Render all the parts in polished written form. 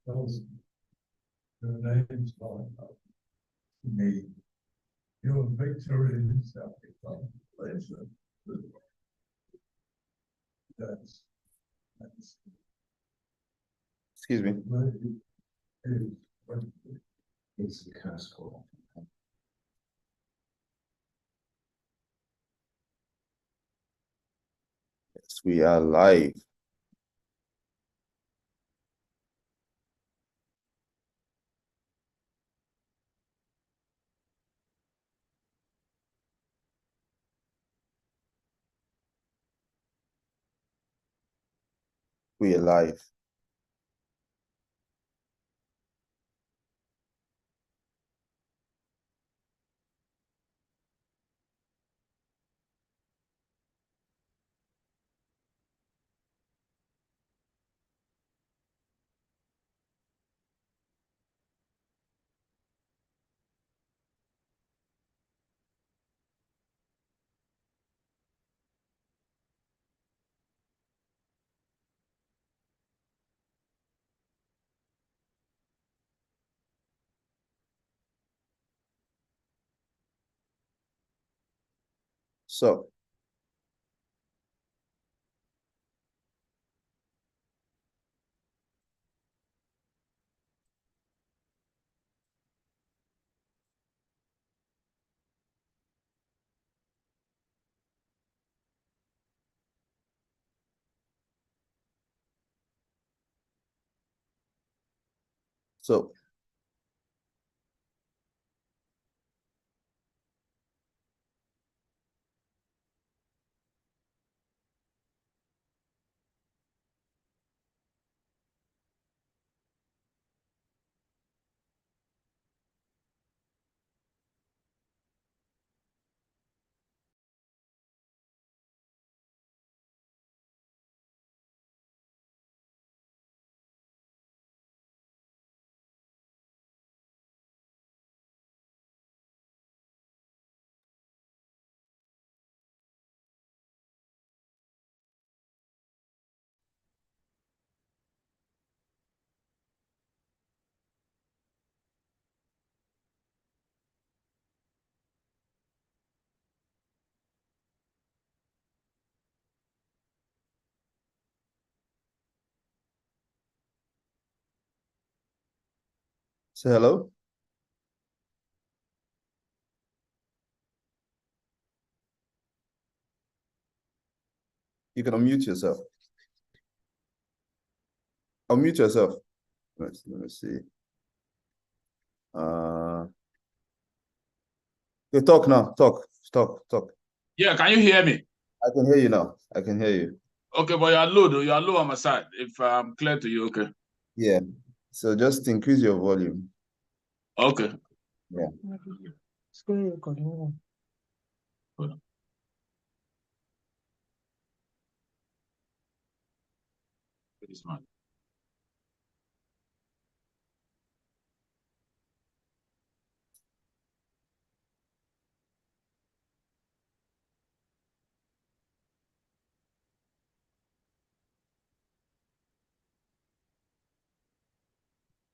those the names calling out to me. Your victory is at the place of the that's Excuse me. It's kind of cool. Yes, we are live. We are live. So, so say hello. You can unmute yourself. Unmute yourself. Let me see. You talk now. Talk. Yeah, can you hear me? I can hear you now. I can hear you. Okay, but you're low on my side. If I'm clear to you, okay. Yeah. So just increase your volume. Okay. Yeah. Screen recording. Hold on. This man.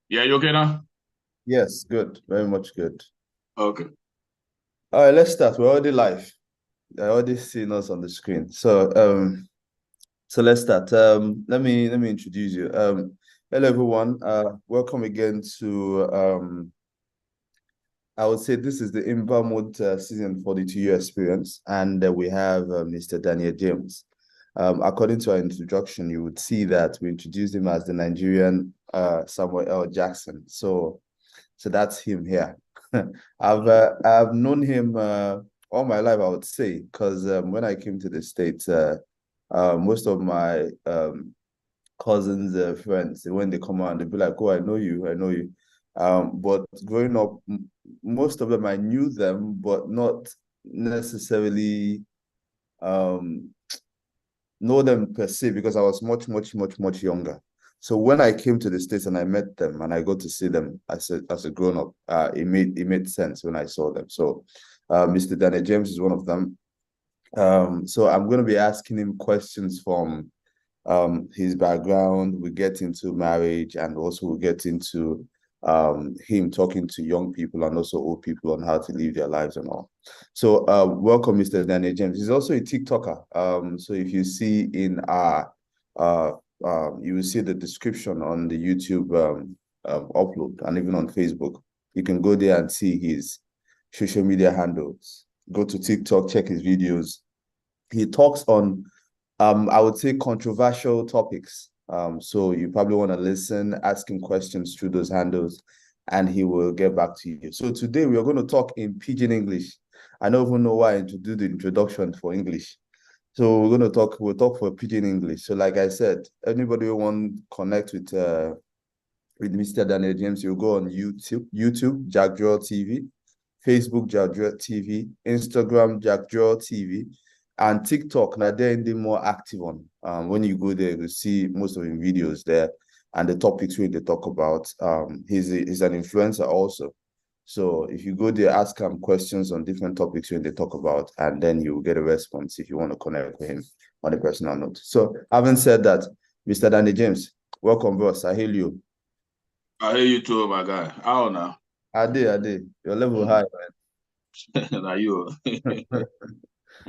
Yeah, you okay now? Yes, good. Very much good. Okay. All right, let's start. We're already live. I already seen us on the screen. So let's start. Let me introduce you. Hello everyone. Welcome again to I would say this is the Invermouth season 42 experience, and we have Mr. Daniel James. According to our introduction, you would see that we introduced him as the Nigerian Samuel L. Jackson. So that's him here. I've known him all my life, I would say, because when I came to the States, most of my cousins, friends, when they come out, they'll be like, "Oh, I know you." But growing up, most of them I knew them, but not necessarily know them per se because I was much younger. So when I came to the States and I met them and I got to see them as a grown up, it made sense when I saw them. So Mr. Daniel James is one of them. So I'm going to be asking him questions from his background. We get into marriage, and also we get into him talking to young people and also old people on how to live their lives and all. So welcome, Mr. Daniel James. He's also a TikToker. So if you see in our you will see the description on the YouTube upload and even on Facebook. You can go there and see his social media handles. Go to TikTok, check his videos. He talks on I would say controversial topics. So you probably want to listen, ask him questions through those handles, and he will get back to you. So today we are going to talk in Pidgin English. I don't even know why to do the introduction for English. So we'll talk for Pidgin English. So like I said, anybody who want to connect with Mr. Daniel James, you go on YouTube, Jack Joel TV, Facebook, Jack Joel TV, Instagram, Jack Joel TV, and TikTok. Now they're the more active on. When you go there, you see most of his videos there and the topics we they talk about. He's an influencer also. So if you go there, ask him questions on different topics when they talk about, and then you will get a response if you want to connect with him on a personal note. So having said that, Mr. Danny James, welcome, boss. I hail you. I hear you too, my guy. How now? I did. Your level high, man. Now you.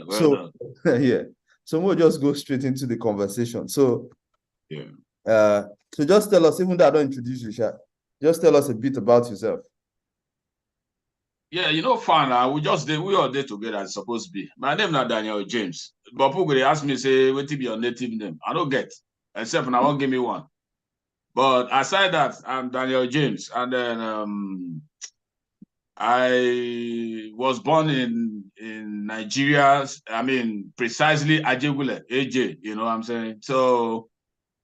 Well so yeah. So we'll just go straight into the conversation. So yeah. So just tell us, even though I don't introduce you, Sha, just tell us a bit about yourself. Yeah, fine. We all day together as supposed to be. My name is Daniel James. But people they ask me, say, what be your native name? I don't get, except when I won't give me one. But aside that, I'm Daniel James. And then I was born in Nigeria. I mean, precisely Ajegule, AJ, you know what I'm saying? So,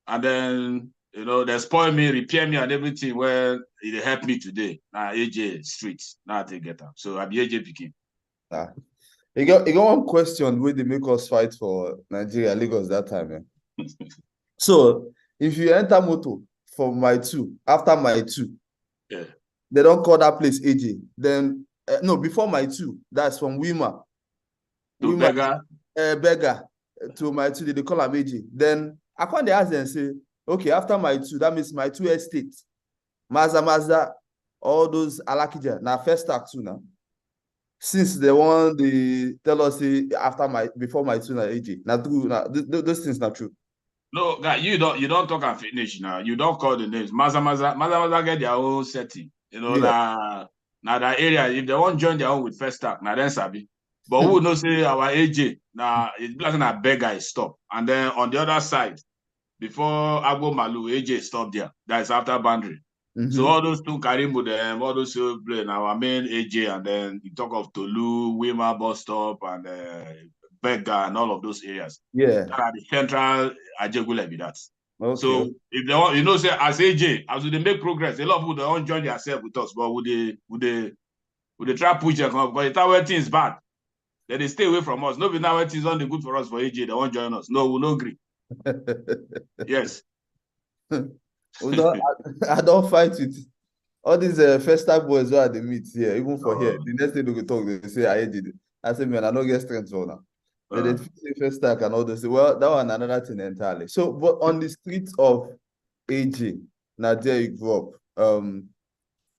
and then, they spoil me, repair me and everything where it helped me today. Now, AJ Street, now I get up. So, I'm AJ Pikin. You got one question where they make us fight for Nigeria, Lagos that time, man. So, if you enter moto from my two, after my two, yeah, they don't call that place AJ. Then, no, before my two, that's from Wima. To Beggar? Beggar to my two, they call them AJ. Then, I can't ask them and say, okay, after my two, that means my two estate, Mazda, all those Alakija, now first start too now. Since they want the tell us before my two na AJ. Now those things not true. No, guy, you don't talk and finish now. You don't call the names. Mazda get their own setting. Now that area, if they want join their own with first stack, now then sabi. But who knows say our AJ now it's like a beggar is stop. And then on the other side, before Agbo Malu, AJ stop there. That is after boundary. So all those two Karimbu them, all those two play now our main AJ, and then you talk of Tolu, Wima bus stop, and Beggar and all of those areas. Yeah. That are the central Ajegule be that. Okay. So if they want, say as AJ, as they make progress, a lot of people don't join themselves with us, but would they try push them up? Because if that things bad, then they stay away from us. Nobody now things only good for us for AJ, they won't join us. No, we'll not agree. Yes. I don't fight with all these first time boys who are the meet here, even for here. The next thing they talk, they say I did it. I say, man, I don't get strength for now. They say first stack and all those. Well, that one another thing entirely. So, but on the streets of AJ, now there you grew up.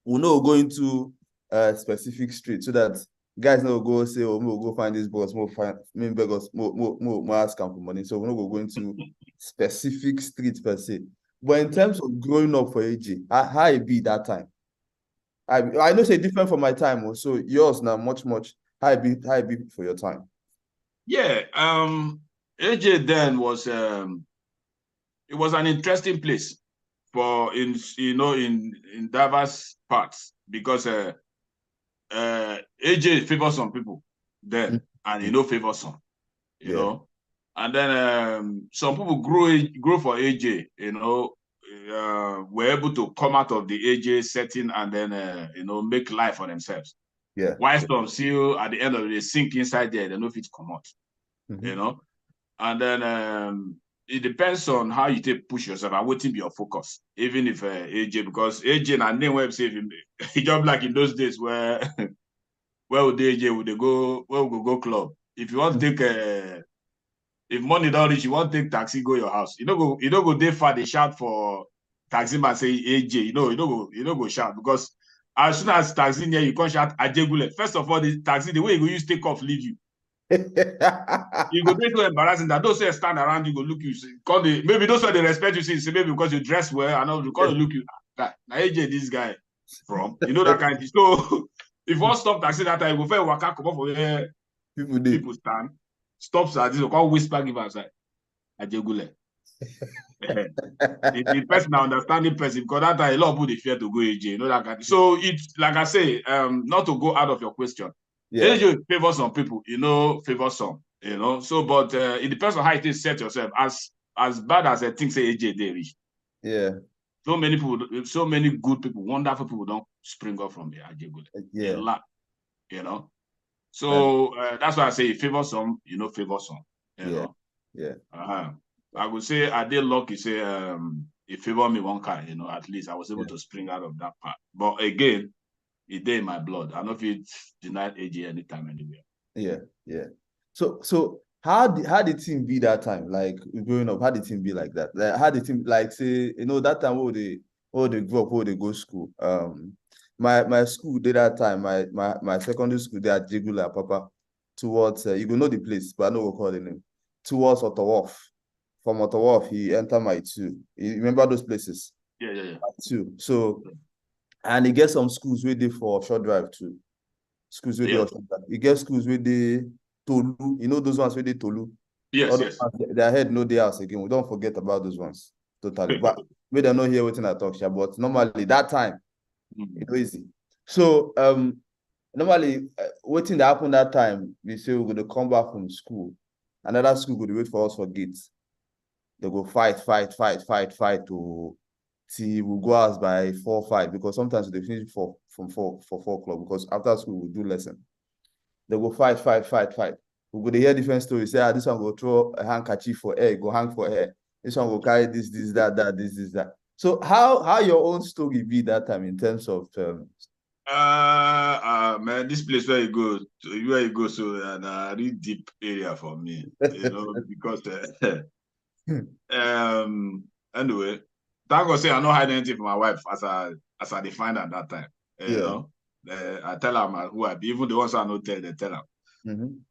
We'll not go into a specific street so that guys not go say, oh, we'll go find this boss, we'll find me beggars, more ask for money. So we're not going to specific streets per se. But in terms of growing up for AJ, how it be that time? I know say different from my time, so yours now much how it be for your time. Yeah, AJ then was it was an interesting place for in diverse parts because AJ favors some people then and favor some, you know. And then some people grew for AJ, were able to come out of the AJ setting and then make life for themselves. Yeah. While some still at the end of the day sink inside there, they know if it come out. And then it depends on how you take push yourself and what will be your focus. Even if AJ, because AJ and name web save it just like in those days where would AJ would they go club? If you want to take if money don't reach, you won't take taxi, go your house. You don't go there far, they shout for taxi man say AJ, you don't go shout because as soon as taxi near you can't shout Ajegule. First of all, the taxi, the way you go use take off, leave you. You go be so embarrassing that those who stand around you go look you, say, maybe those who they respect you, say maybe because you dress well, I know you call look you. Now AJ, this guy from, you know that kind of thing. So if one stop taxi that time, you go fair waka come up for where people stand, stops at this, call whisper give outside. Ajegule. the person understanding person, because that time a lot of people they fear to go AJ, you know that kind of thing. So it's like I say, not to go out of your question. Yeah. AJ favor some people, favor some, So, but it depends on how it is set yourself. As bad as I think say AJ they reach. Yeah. So many people, so many good people, wonderful people don't spring up from the Ajegule. Yeah. A lot, So that's why I say favor some, favor some. Yeah. I would say I did lucky, say it favor me one kind, at least I was able to spring out of that part. But again, it did in my blood. I don't know if it denied AJ anytime anywhere. Yeah. So how did team be that time? Like growing up, how did team be like that? Like, how did team like say, that time where they grew up, where they go school? My school did that time, my secondary school there at Jigula Papa, towards you will know the place, but I know we'll call the name. Towards Ottawa. From Ottawa, he entered my 2. You remember those places? Yeah. 2. So and he get some schools where they for short drive too. Schools where they short drive. You get schools where they Tolu. You know those ones where they Tolu. Yes. Their head no day house again. We don't forget about those ones totally. But we don't know here waiting I talk share. But normally that time, it was easy. So normally waiting that happen that time, we say we're gonna come back from school. Another school would wait for us for gates. They go fight to till we go out by 4 or 5 because sometimes they finish from 4 o'clock because after school we do lesson. They go fight. We go to hear different stories. Say, this one go throw a handkerchief for air, go hang for air. This one go carry this, that. So how your own story be that time in terms of man, this place where you go, so a really deep area for me, because anyway, thank God say I no hide anything from my wife as I defined at that time. I tell her who I be, even the ones I no tell, they tell her.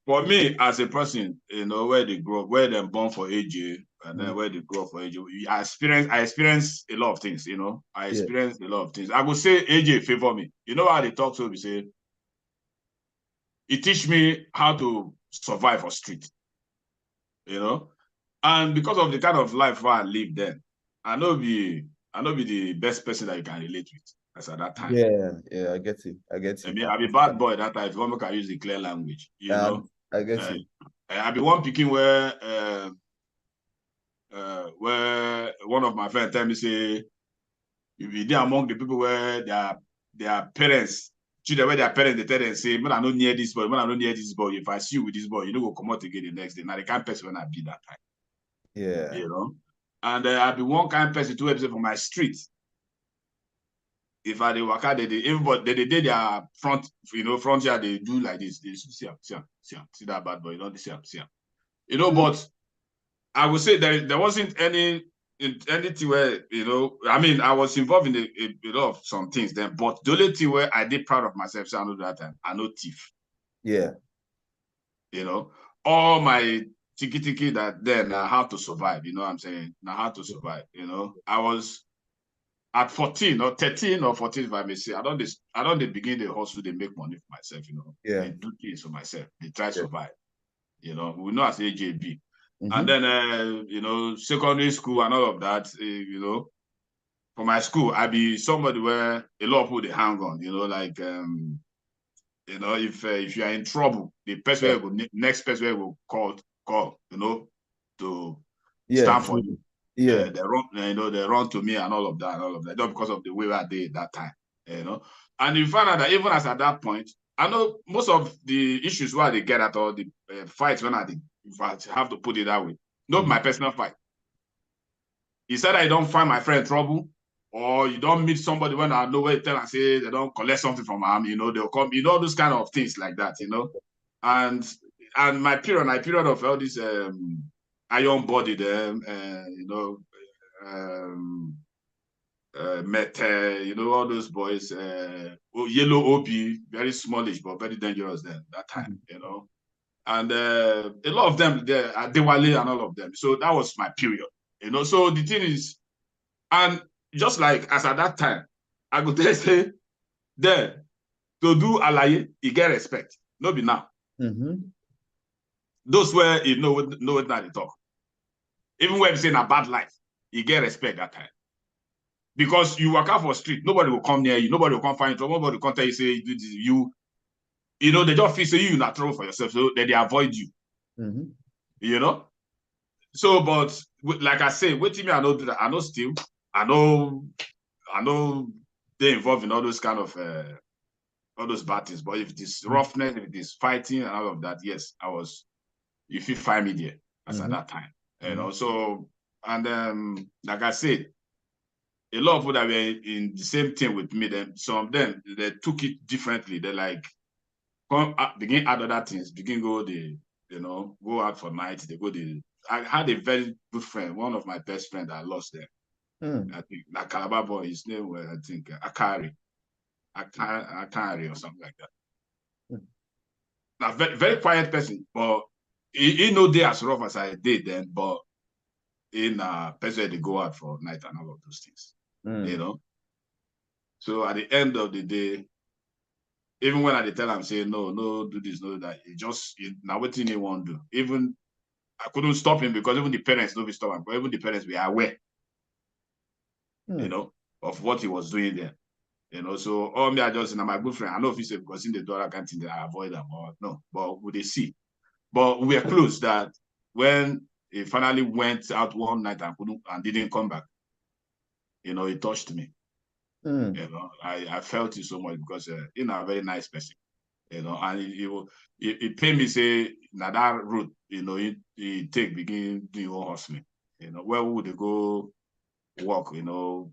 For me, as a person, where they grow up, where they're born for AJ, and then where they grow up for AJ, I experience a lot of things, I experienced a lot of things. I would say AJ favor me. You know how they talk to me, say, it teach me how to survive for street, and because of the kind of life I live then, I know be the best person that you can relate with as at that time. Yeah, I get it. I mean, I be bad boy that time. If you want to use the clear language, I get it. I be one picking where one of my friends tell me say, if you there among the people where their parents, children where their parents they tell them say, man, I don't near this boy, if I see you with this boy, you don't go come out again the next day. Now the kind of person when I be that time. Yeah. And I be one kind of person to episode for my street. If I work out, everybody they did their front, front here, they do like this. They see that bad boy, see. But I would say there wasn't anything where, I mean, I was involved in a lot of some things then, but the only thing where I did proud of myself, so I know that time, I know thief. Yeah. All my tiki that then how to survive, you know what I'm saying? Now how to survive, I was at 14 or 13 or 14, if I may say, I don't begin the hustle, they make money for myself, Yeah. They do things for myself, they try to survive, we know as AJB. Mm-hmm. And then, secondary school and all of that, for my school, I be somebody where a lot of people they hang on, like, if you are in trouble, the person next person will call, to stand for you. Yeah, they run to me and all of that, just because of the way I did that time, And you find out that even as at that point, I know most of the issues where they get at all the fights when if I have to put it that way, not my personal fight. It's either I don't find my friend trouble, or you don't meet somebody when I know where you tell and say they don't collect something from them, they'll come, those kind of things like that, And my period of all this Iron Body, them, Mete, all those boys, Yellow Obi, very smallish, but very dangerous then, that time, And a lot of them, Dewale and all of them. So that was my period, So the thing is, and just like as at that time, I could say, there, to do alaye, you get respect. No be now. Those where you know it now they talk. Even when saying a bad life, you get respect that time. Because you walk out for street, nobody will come near you, nobody will come find you, nobody will come tell you, say you, they just feel say you're not trouble for yourself, so they avoid you. So, but like I say, wait till me, I know do that. I know still, I know they involved in all those kind of all those bad things. But if it is roughness, if it is fighting and all of that, yes, if you find me there as at that time. So, and like I said, a lot of people that were in the same thing with me, then some of them they took it differently. They like begin add other things, begin go go out for night. I had a very good friend, one of my best friends I lost them. I think that Calabar boy, his name was I think Akari or something like that. Now very, very quiet person, but he no day as rough as I did then, but in person they go out for night and all of those things. So at the end of the day, even when I tell him say no, do this, no that, now what thing he want to do. Even I couldn't stop him because even the parents don't stop him, but even the parents were aware, of what he was doing there. So all me, I just my good friend. I know if he said because in the door I can't think that I avoid them or no, but would they see? But we are close that when he finally went out one night and didn't come back, he touched me. I felt it so much because he's a very nice person, and he paid me say now that route, he take begin doing your hustling, where would they go work,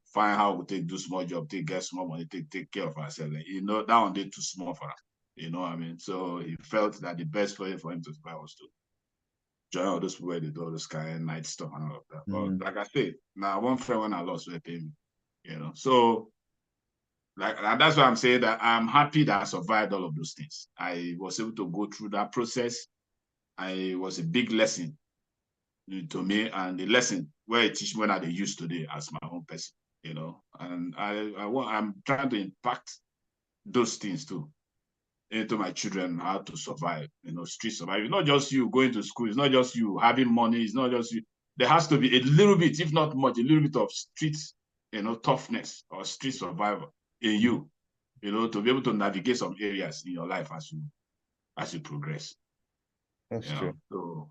find how we take do small job, get small money, take care of ourselves. That one did too small for us. What I mean? So he felt that the best way for him to survive was to join all those people where they do all this kind of night stuff and all of that. But like I said, now one friend when I lost will pay me, So that's why I'm saying that I'm happy that I survived all of those things. I was able to go through that process. It was a big lesson to me, and the lesson where it teach me when I use today as my own person, and I'm trying to impact those things too into my children, how to survive, street survive. It's not just you going to school, it's not just you having money, it's not just you. There has to be a little bit, if not much, a little bit of street, toughness or street survival in you, to be able to navigate some areas in your life as you progress. That's true. So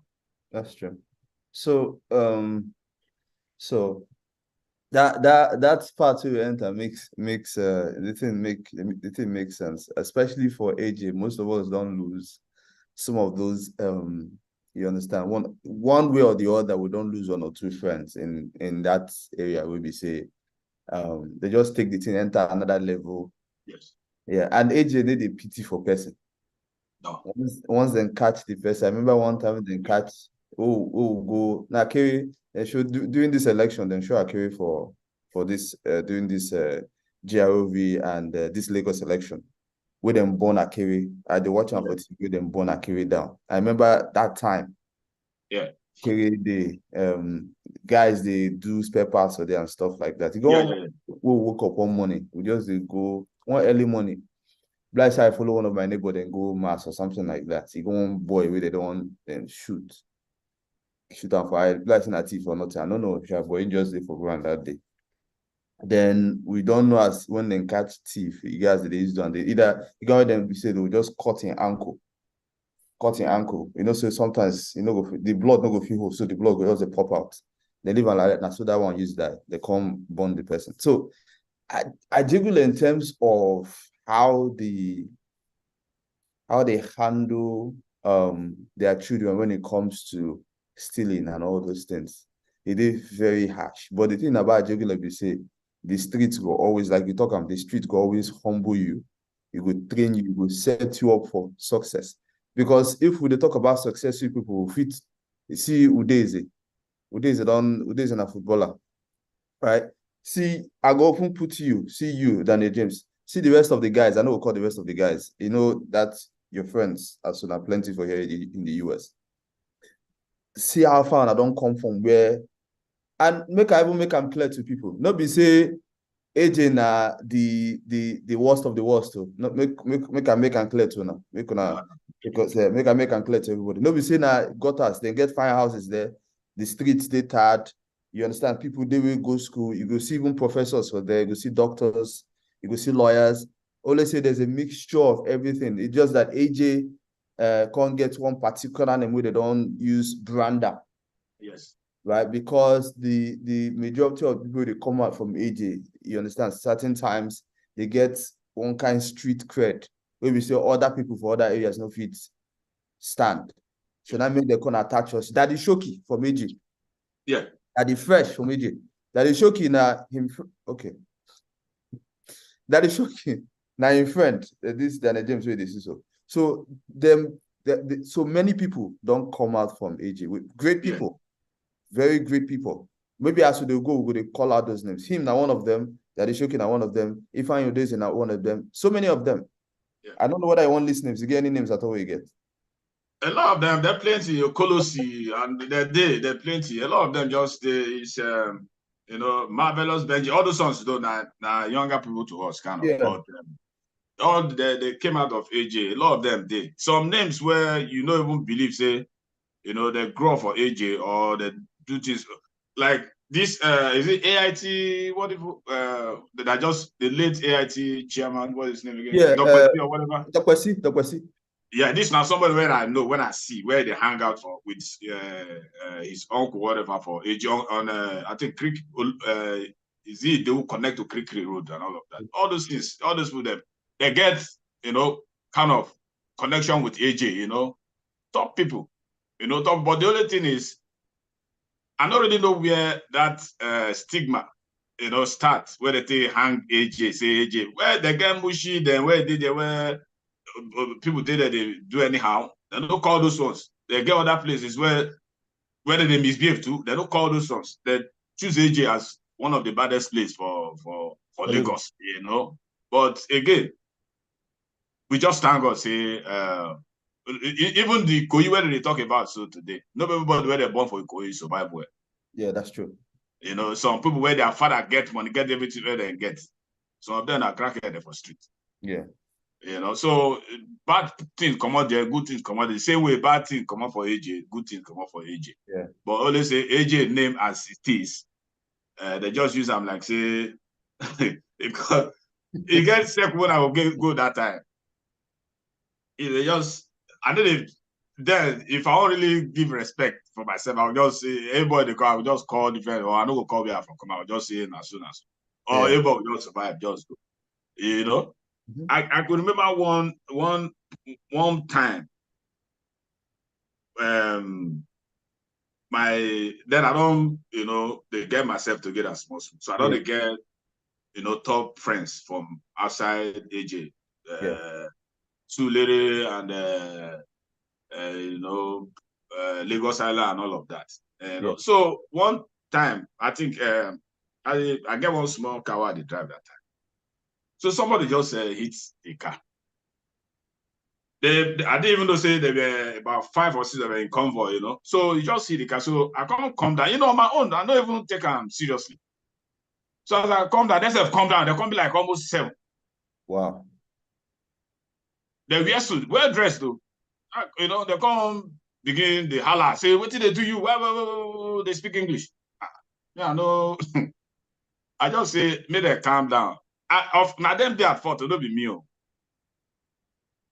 that's true. So that part to enter makes the thing makes sense, especially for AJ. Most of us don't lose some of those you understand, one way or the other, we don't lose one or two friends in that area where we say they just take the thing, enter another level. Yes. Yeah, and AJ need a pity for person. No. Once they catch the person, I remember one time they catch go now carry during this election, then show carry for this during this GROV and this Lagos election, where them born Akiri. I dey watch out for TV, them born Akiri down. I remember that time. Yeah. Akiri, the guys they do spare parts for them and stuff like that. We woke up one morning, we just go one early morning. Like I follow one of my neighbor, then go mass or something like that. He go one boy where they don't then shoot them for I like in a thief or nothing. I don't know if boy just there for ground that day. Then we don't know as when they catch thief, you guys they use and they either you got them we say they will just cut in ankle. So sometimes the blood not go feel so the blood will just pop out. They live on like that now, so that one use that they come burn the person. So I jiggle in terms of how they handle their children when it comes to stealing and all those things. It is very harsh. But the thing about jiggle, like you say, the streets go always, like you talk about, the street go always humble you. It will train you, it will set you up for success. Because if we talk about successful people, fit see Udeze, Ude is a footballer, right? See, I go often put you, see you, Daniel James. See the rest of the guys. I know we'll call the rest of the guys. You know that your friends are soon are plenty for here in the US. See how far I don't come from where, and make them clear to people. Not be say AJ na the worst of the worst too. No, make them clear to now. Make them clear to everybody. No be say na gutters, they get firehouses there, the streets they tired. You understand? People they will go school. You go see even professors for there, you go see doctors, you go see lawyers. Always say there's a mixture of everything. It's just that AJ can't get one particular name where they don't use Branda. Yes. Right, because the majority of people they come out from AJ, you understand, certain times they get one kind of street cred where we say other people for other areas no fit stand. So that means they can attach us. Daddy Shoki from AJ. Yeah. Daddy Fresh from AJ. Daddy Shoki na him. Okay. Daddy Shoki na him friend. This Daniel James way this is so. So so many people don't come out from AJ with great people. Yeah. Very great people. Maybe as they go, they call out those names. Him now one of them. Daddy Shoki now one of them. Ifeanyi Udeze now one of them. So many of them. Yeah. I don't know whether I want list names. You get any names at all you get? A lot of them. They're plenty. Colosi and they're plenty. A lot of them just it's you know, Marvelous Benji. All those songs though now younger people to us kind of. Yeah. But all they came out of AJ. A lot of them did. Some names where you don't even believe say, you know, they grow for AJ or they do things like this. Is it AIT? What if that just the late AIT chairman? What is his name again? Yeah, Dr. or whatever. Dr. Yeah, this now somebody where I know when I see where they hang out for with his uncle, whatever for AJ on I think Creek. Is it they will connect to Creek Road and all of that? All those things, all those people they get, you know, kind of connection with AJ, you know, top people. You know, but the only thing is, I don't really know where that stigma, you know, starts, where they hang AJ, say AJ, where they get mushy, then where did they where people did that they do anyhow. They don't call those ones. They get other places where they misbehave to, they don't call those ones. They choose AJ as one of the baddest places for Lagos, you know. But again, we just thank God, say even the Ikoyi where they talk about so today, not everybody where they're born for Ikoyi survive well. Yeah, that's true. You know, some people where their father get money, get everything where they get. Some of them are crackhead for street. Yeah. You know, so bad things come out there, good things come out there. The same way bad things come out for AJ, good things come out for AJ. Yeah. But always say AJ name as it is. They just use them like say because it gets sick when I will go that time. They just I know then if I don't really give respect for myself, I'll just say everybody they call, I will just call the friend, or I know go call me out from come out, I'll just say as soon as or everybody will just survive, just go. You know? Mm-hmm. I could remember one time then I don't, you know, they get myself together small. So I don't get, you know, top friends from outside AJ. Sulere and you know, Lagos Island and all of that. So one time, I think I get one small car they drive that time. So somebody just hits the car. I didn't even know say they were about 5 or 6 that were in convoy, you know. So you just see the car. So I can't come down. You know, on my own, I don't even take them seriously. So as I come down, they say come down. They come be like almost 7. Wow. They wear suit, well dressed though. You know, they come begin the holla, say, what did they do you? Well, they speak English. Yeah, no. I just say, make them calm down. Now them they at fault, it'll be me.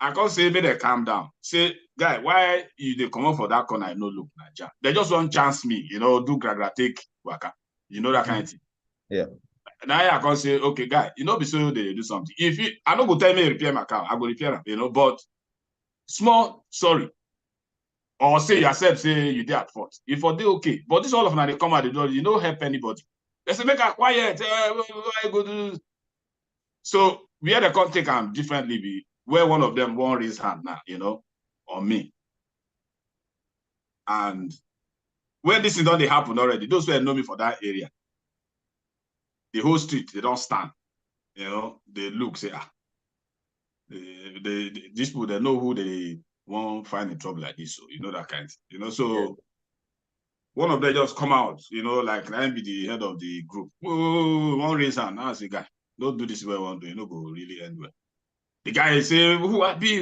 I can't say, make them calm down. Say, guy, why they come up for that corner? I no look Naija. They just want chance me, you know, do gragra take waka. You know that kind of thing. Yeah. Now I can't say, okay, guy, you know, be so they do something. If you, I don't go tell me repair my car, I go repair them, you know, but small, sorry. Or say yourself, say you did at fault. If for they okay, but this all of them they come out the door, you don't help anybody. They say make her quiet. So we had a contact them differently. Where one of them won't raise hand now, you know, on me. And when this thing done, they happen already. Those who know me for that area, the whole street, they don't stand. You know, they look, say, these people, they know who they won't find in trouble like this. So, you know, that kind. You know, so one of them just come out, you know, like, I be the head of the group. Oh, one reason, I say, guy, don't do this way one day, you know, go really end well. The guy say, who I be?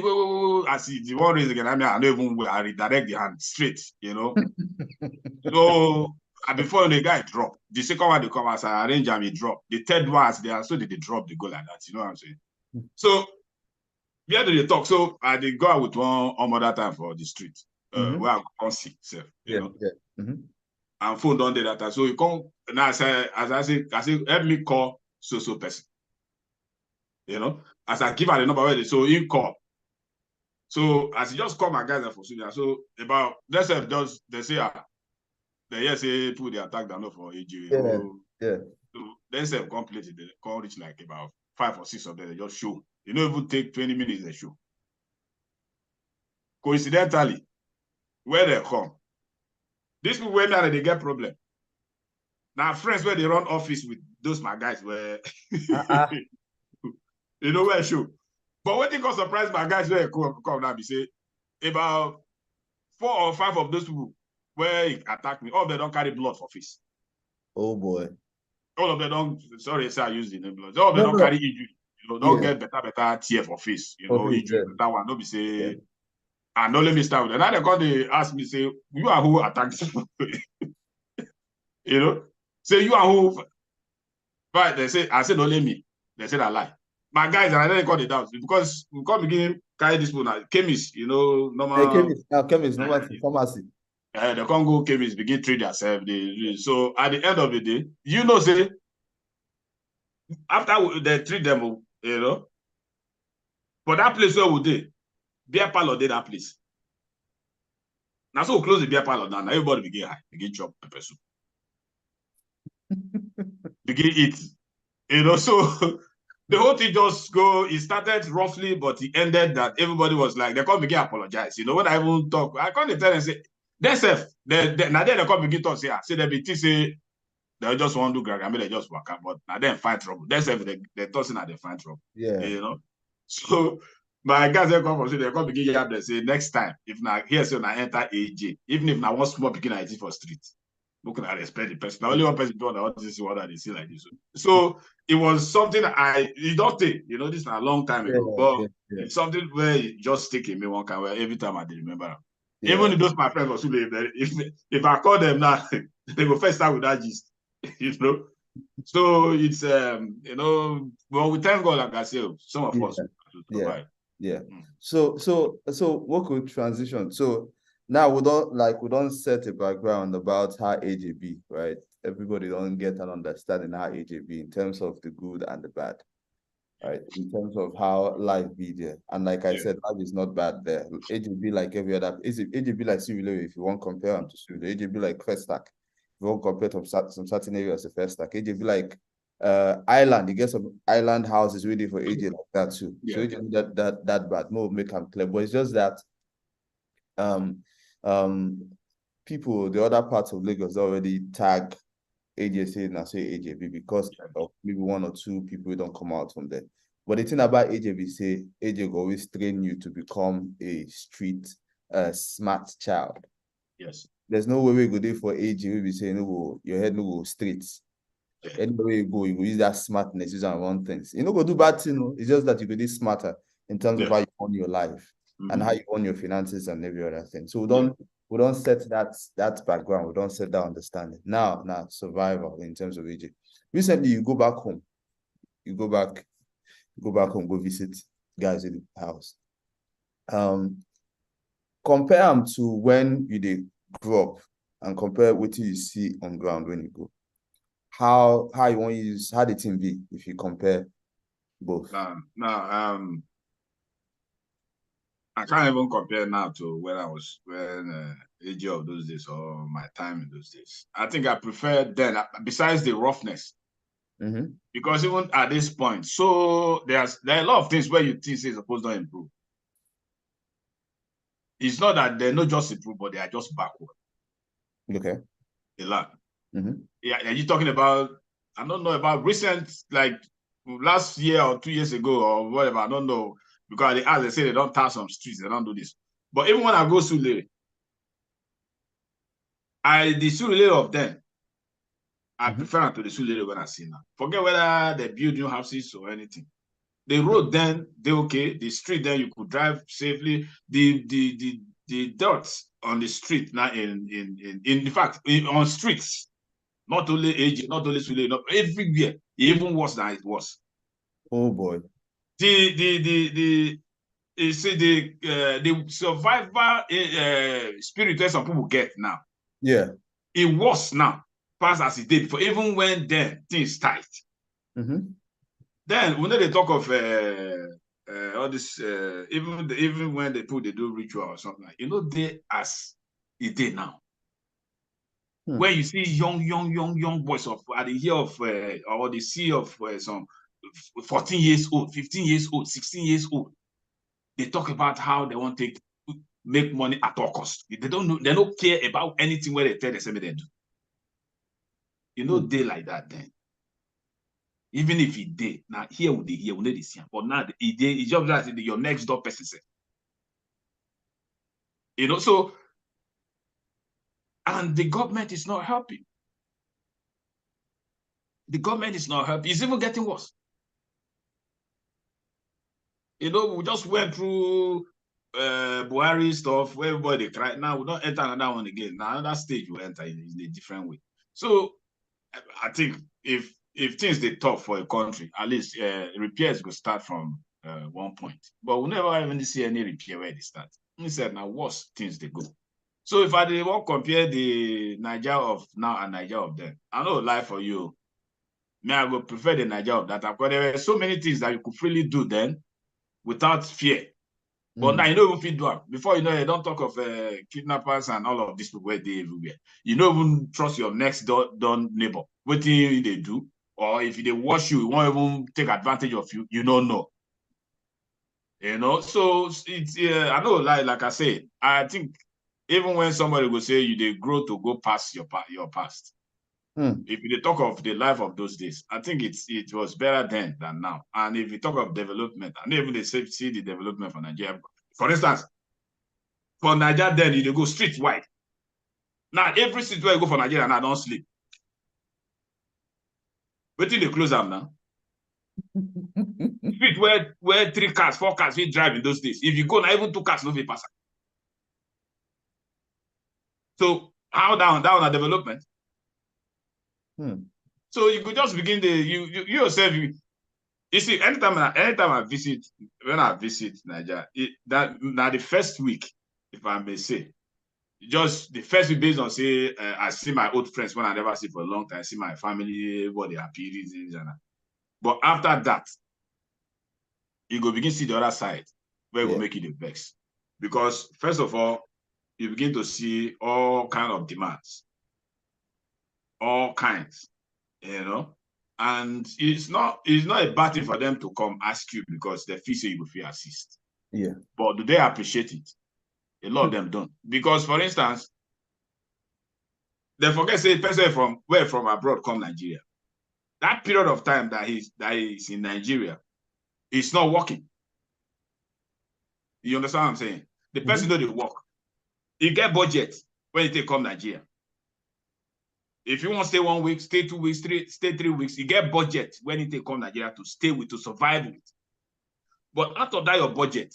I see the one reason again. I mean, I don't even I redirect the hand straight, you know. So before the guy drop, the second one they come as I arrange and he drop. The third one as they are so they drop the goal like that. You know what I'm saying? So where do they talk? So I did go out with one other time for the street. Where I can't see self, you know. And phone don't do that. So he come now I say help me call so person. You know, as I give her the number where so he call. So as he just call my guys for Sudan, so about they say they say put the attack down for AJ. Yeah. So they say completely they can't reach like about 5 or 6 of them. They just show. You know, even take 20 minutes they show. Coincidentally, where they come, these people where now they get problem. Now friends where they run office with those my guys where you know where show. But when they got surprised, my guys where come now, be say about 4 or 5 of those people where he attacked me, all of them don't carry blood for face. Oh boy. All of them don't, sorry, I use the name blood. All of them don't carry injury. You know, don't get better tear for face. You know, injury, that one. Don't be say, and don't let me start with that. Now they come, they ask me, say, you are who attacked you know? Say, you are who, but they say, I said, don't let me. They said, I lie. My guys, and I didn't call the doubts because we can't begin carry this one now. Chemist, you know, normal. Chemist, normal pharmacy. They can't go chemist, begin treat themselves. So at the end of the day, you know, say, after they treat them, you know, for that place where we did, beer parlor did that place. Now, so we close the beer parlor down. Now everybody begin high, begin chop pepper soup. Begin eat. You know, so the whole thing just go, it started roughly, but it ended that everybody was like, they can't begin apologize. You know, when I even talk, I can't tell them, say, themselves, now then they can't begin talk, say they be say, they just want to do Greg, I mean, they just work out, but now they find trouble. Themselves, they're tossing at they find trouble. Yeah. You know, so my guys, they come from, so they come begin yap, they say, next time, if now, here, so now enter AJ, even if now one small begin IT for street, look at respect the person. Now only one person don't want to see what they see like this. So it was something you don't take, you know, this is a long time ago, but it's something where it just stick in me one kind where every time I did remember. Even if those my friends also if I call them now, they go first start with that gist, you know. So it's you know, well, we thank God, like I say, some of us survive. So what could transition? So now we don't set a background about how AJ be, right? Everybody don't get an understanding how AJ be in terms of the good and the bad, right? In terms of how life be there. And like I said, life is not bad there. AJ be like every other, AJ be like Sivile if you want to compare them to Sivile. AJ be like First Stack. If you want to compare to some certain areas to First Stack. AJ be like island, you get some island houses ready for AJ like that too. So AJ that bad. No, make them clear. But it's just that people, the other parts of Lagos already tag AJ saying I say AJB because of maybe 1 or 2 people don't come out from there. But the thing about AJB say AJ will always train you to become a street smart child. Yes. There's no way we go there for AJ. We be saying no, your head no go streets. Anywhere you go use that smartness, use and run things. You know, go do bad thing. No? It's just that you go be smarter in terms of how you own your life and how you own your finances and every other thing. So we don't set that background. We don't set that understanding. Now survival in terms of AJ. Recently, you go back home. You go back home, go visit guys in the house. Compare them to when you did grow up and compare what you see on ground when you go. How you want to use, how the team be if you compare both? I can't even compare now to when AJ of those days or my time in those days. I think I prefer then, besides the roughness, because even at this point, so there are a lot of things where you think is supposed to improve. It's not that they're not just improve, but they are just backward. Okay. a lot. Mm-hmm. Yeah, are you talking about, I don't know about recent, like last year or 2 years ago or whatever, I don't know. Because as they say, they don't touch some streets, they don't do this. But even when I go Surulere, the Surulere of them, I prefer to the Surulere when I see now. Forget whether they build new houses or anything. The road then, they okay. The street then, you could drive safely. The dirt on the street now in fact on streets, not only AG, not only Surulere, not everywhere, even worse than it was. Oh boy. You see the survivor spirit that some people get now. Yeah. It was now, past as it did before, even when then things tight. Then when they talk of all this, even when they do ritual or something, like, they as it did now. Where you see young boys at the year of or the sea of some 14 years old, 15 years old, 16 years old. They talk about how they want to make money at all costs. They don't know, they don't care about anything where they tell them they do. They like that then. Even if it did, now here we know this here, but now it's just like your next door person said. So, and the government is not helping. The government is not helping. It's even getting worse. We just went through Buhari stuff where everybody cried. Now we don't enter another one again. Now another stage we enter in a different way. So I think if things they tough for a country, at least repairs will start from one point. But we never even see any repair where they start. Instead, now worse things they go. So if I did want to compare the Niger of now and Niger of then, I know lie for you. May I go prefer the Niger of that because there were so many things that you could freely do then without fear. But now you know if you do it. Before you know, you don't talk of kidnappers and all of these people where they everywhere. You don't even trust your next door neighbor. What they do, or if they watch you, won't even take advantage of you. You don't know. So it's I know, like I said, I think even when somebody will say they grow to go past your past. If you talk of the life of those days, I think it was better then than now. And if you talk of development, and even they see the development for Nigeria. For instance, for Nigeria then, you go street wide. Now, every street where you go for Nigeria now, don't sleep. Wait till they close them now. Street where 3 cars, 4 cars, we drive in those days. If you go now, even 2 cars, no be pass. So, how down a development? So you could just begin you yourself. You see, anytime I visit, when I visit Nigeria, now the first week, if I may say, just the first week based on say I see my old friends when I never see for a long time. I see my family, everybody happy, but after that, you go begin to see the other side where it will make you the vex, because first of all, you begin to see all kind of demands, all kinds. And it's not a bad thing for them to come ask you because they feel you will feel assist. Yeah. But do they appreciate it? A lot of them don't. Because for instance, they forget say person from abroad come Nigeria. That period of time that he's in Nigeria, it's not working. You understand what I'm saying? The person know they work. You get budget when you take come Nigeria. If you want to stay 1 week, stay 2 weeks, stay 3 weeks, you get budget when you take come Nigeria to stay with, to survive with. But out of that, your budget,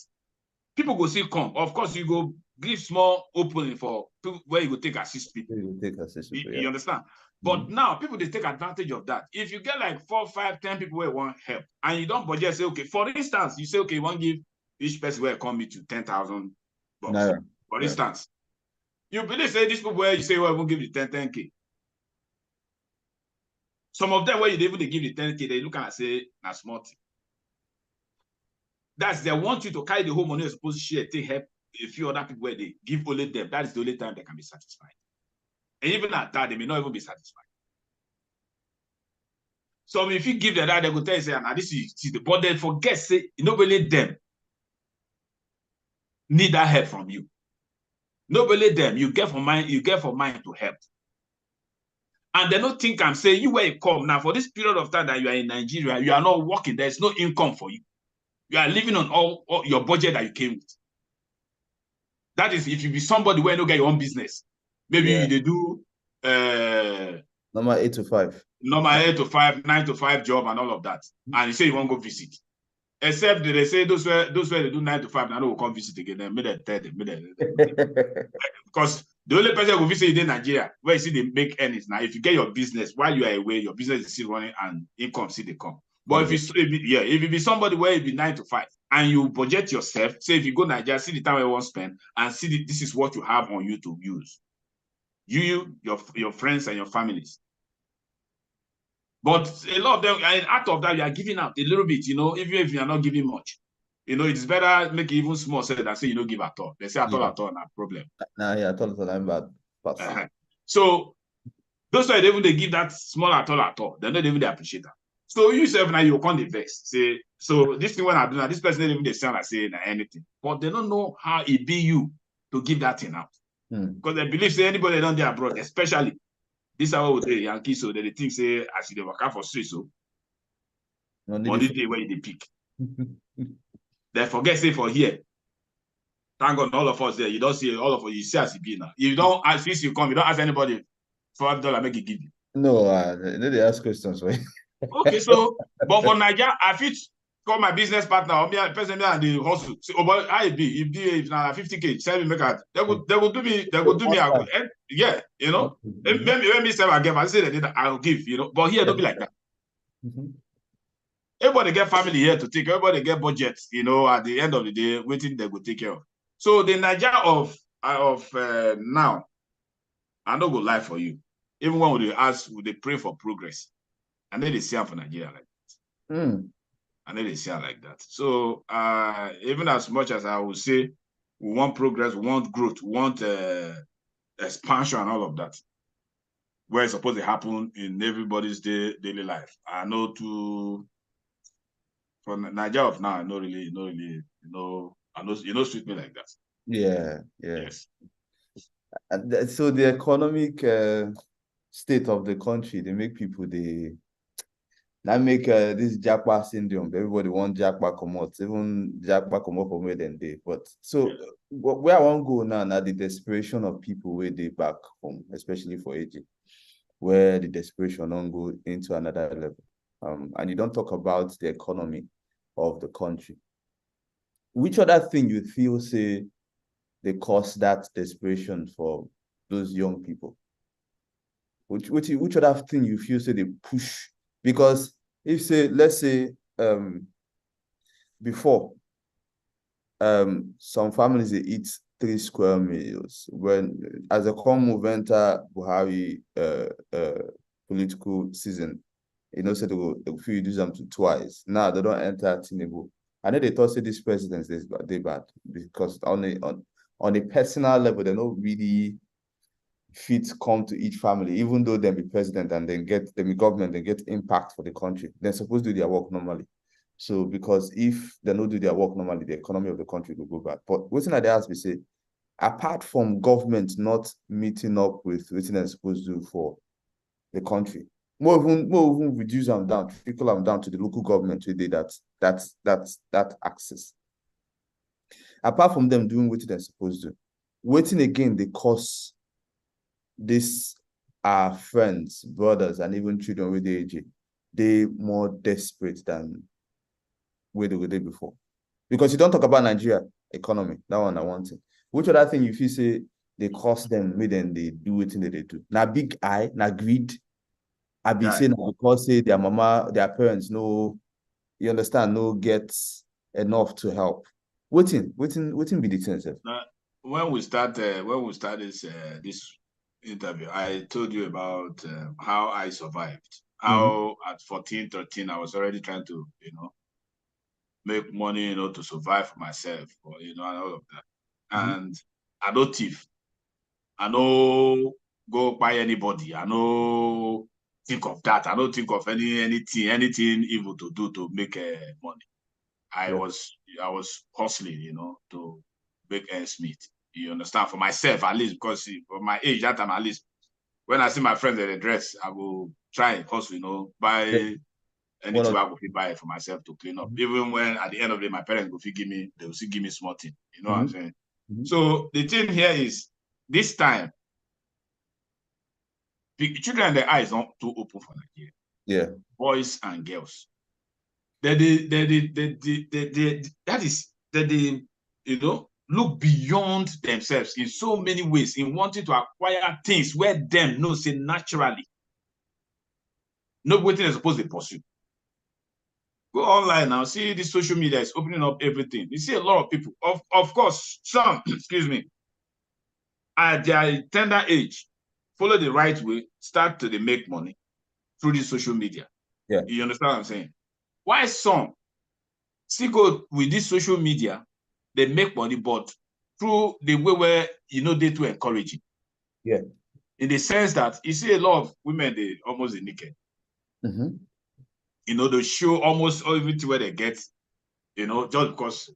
people go still come. Of course, you go give small opening for people where you go take assist people. You understand? But now people they take advantage of that. If you get like 4, 5, 10 people where want help, and you don't budget, say okay. For instance, you say okay, you want to give each person where come me to 10,000 bucks. For instance, you believe say these people where you say well, I won't give you 10K. Some of them where you even they give you 10K, they look and say that's small thing. That's they want you to carry the whole money you're supposed to share, take help a few other people where they give only them. That is the only time they can be satisfied. And even at that, they may not even be satisfied. So if you give them that, they go tell you, say, now this is the, but they forget, say, nobody them need that help from you. Nobody them, you get for mind to help. And they don't think I'm saying you where you come now for this period of time that you are in Nigeria, you are not working. There's no income for you. You are living on all your budget that you came with. That is if you be somebody where you don't get your own business. Maybe they do normal 8 to 5. Normal 8 to 5, 9 to 5 job and all of that. And you say you won't go visit. Except they say those where they do 9 to 5, now they will come visit again. Then because the only person who visit in Nigeria, where you see they make earnings now. If you get your business while you are away, your business is still running and income still they come. But if you be somebody where it be 9 to 5 and you budget yourself, say if you go Nigeria, see the time you want to spend and see this is what you have on you to use. Your friends and your families. But a lot of them, and out of that, you are giving out a little bit, even if you are not giving much. It's better make it even small so than say you don't give at all. They say at all, not problem. At all, I'm bad. So those why they give that small at all. They're not even they appreciate that. So you yourself now you can't invest. Say, so this thing when I do now, this person didn't even they sound like saying anything. But they don't know how it be you to give that thing out. Because they believe say anybody down there abroad, especially this is how we say Yankees, so they think say as they work out for street, so money day where they pick. They forget say for here. Thank God all of us there. You don't see all of us, you see as it be now. You don't ask since you come, you don't ask anybody $5 make it give you. No, they ask questions, right? Okay, so but for Nigeria, I fit call my business partner or me person and the hustle. So, but I be if now 50K, send me make a they will do me yeah, maybe when me say I give, I say that I'll give, but here don't be like that. Everybody get family here to take, everybody get budgets, at the end of the day, waiting they will take care of. So the Nigeria of now, I don't go lie for you. Even when they pray for progress, and then they see for Nigeria like that. And then they see like that. So even as much as I would say we want progress, we want growth, we want expansion and all of that, where it's supposed to happen in everybody's daily life. I know for Nigeria of now, I know really, I know suit me like that. Yeah. Yes. So the economic state of the country, they make people make this Japa syndrome. Everybody want Japa come out, even Japa come up for more than they. But so where I want to go now, the desperation of people where they back home, especially for AJ, where the desperation don't go into another level. And you don't talk about the economy of the country. Which other thing you feel say they cause that desperation for those young people? Which other thing you feel say they push? Because if say, let's say before some families they eat 3 square meals, when as a common movement Buhari political season, say they will feel use them twice. Now they don't enter Tinubu. I know they thought say this president they bad because on a personal level they don't really fit come to each family, even though they be president and then they be government, they get impact for the country. They're supposed to do their work normally. So because if they don't do their work normally, the economy of the country will go bad. But what's in the ask we say, apart from government not meeting up with what they're supposed to do for the country, more even reduce them down, trickle them down to the local government who did that access. Apart from them doing what they're supposed to do, waiting again they cause these are friends, brothers, and even children with the age, they more desperate than where they were there before. Because you don't talk about Nigeria economy, that one I want it. Which other thing you feel say they cost them, made them they do it in they do? Now big eye, now greed. I be saying because say their mama, their parents no, you understand, no gets enough to help. Waiting be the thing. When we start this interview, I told you about how I survived. How at 14, 13, I was already trying to, make money, to survive for myself, or and all of that. And I don't thief. I don't go buy anybody. I don't think of that. I don't think of anything evil to do to make money. I was hustling, to make ends meet. You understand? For myself, at least, because for my age, that time, at least, when I see my friends at the dress, I will try and hustle, buy anything I will buy for myself to clean up. Even when at the end of the day, my parents will give me, they will still give me small thing. You know what I'm saying? So the thing here is, this time, the children, their eyes not too open for Nigeria. Yeah. Boys and girls. That they look beyond themselves in so many ways, in wanting to acquire things where them know say naturally. No waiting is supposed to pursue. Go online now, see the social media is opening up everything. You see a lot of people, of course, some, excuse me, at their tender age, follow the right way, start to make money through the social media. Yeah. You understand what I'm saying? Why some still go with this social media, they make money, but through the way where, they too encouraging. Yeah. In the sense that you see a lot of women, they almost naked. They show almost everything where they get, just because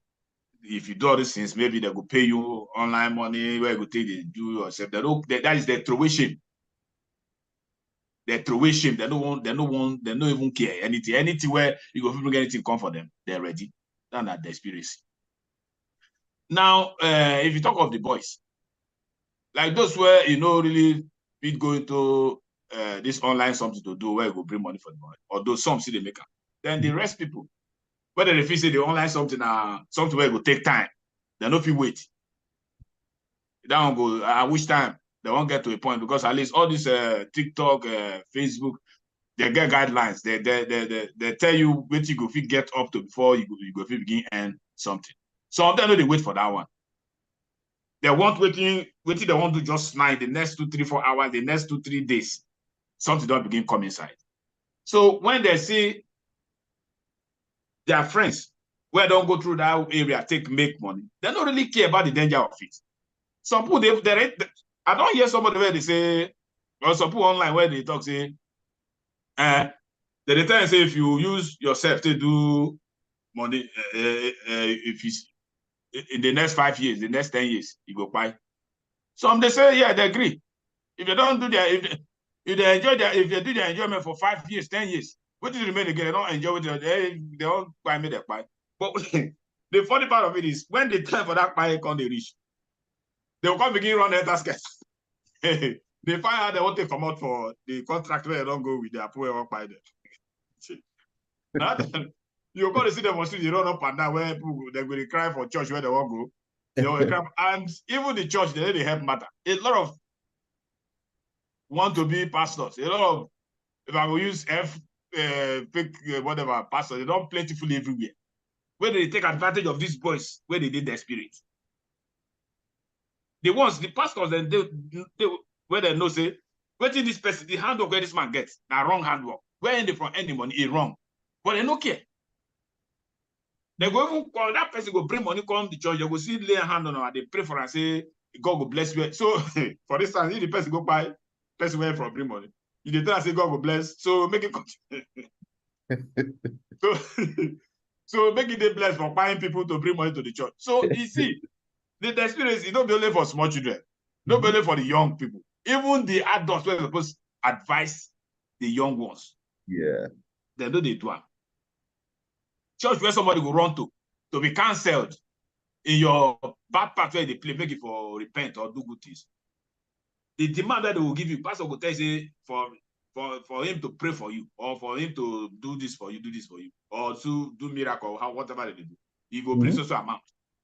if you do all these things, maybe they will pay you online money, where you go take they do yourself. That is their throwaway shame. They throwaway shame. They don't even care anything. Anything where you go bring anything come for them, they're ready. That's not the experience. Now, if you talk of the boys, like those where really be going to this online something to do where you go bring money for the boy, although some see the maker. Then the rest people, whether they feel say the online something something where it will take time, they no fit wait. That one go at which time they won't get to a point, because at least all this TikTok, Facebook, they get guidelines. They tell you what you go fit get up to before you go fit begin earn something. Some of them know they wait for that one. They want waiting they want to just now the next 2, 3, 4 hours, the next 2, 3 days, something don't begin come inside. So when they see their friends where don't go through that area, make money, they don't really care about the danger of it. Some people, I don't hear somebody where they say, or some people online where they talk, say, they tell you say if you use yourself to do money, if it's in the next 5 years, the next 10 years, you go buy. Some they say, yeah, they agree. If they don't do their, if they enjoy their, if they do their enjoyment for 5 years, 10 years, what did remain again? They don't enjoy it. They don't buy me their buy. But the funny part of it is when the time for that buy come they reach, they'll come begin run the task. They find out they want to come out for the contract where they don't go with their poor work by them. Now you're going to see them on street, you run up and down where people they're going to cry for church where they won't go. They will cry, and even the church, they help matter. A lot of want to be pastors. A lot of, if I will use fake whatever pastors, they don't plentifully everywhere. Where they take advantage of these boys, where they did their spirit. The pastors, then they where they know say, waiting this person, the handwork where this man gets, now wrong handwork. Where they from any money is wrong. But they don't care. They go even call that person, go bring money, come to church, they go see lay a hand on her, they pray for her and say, God will bless you. So for instance, if the person go buy, person went from bring money. You did tell her say God will bless. So make it continue. so make it bless for buying people to bring money to the church. So you see, the experience is not only for small children, not only for the young people. Even the adults were supposed to advise the young ones. Yeah. They know they do it. Church where somebody will run to be cancelled in your bad part where they play, make it for repent or do good things. The demand that they will give you, pastor will tell you for him to pray for you, or for him to do this for you, or to do miracle, or whatever they do. He will bring social amount.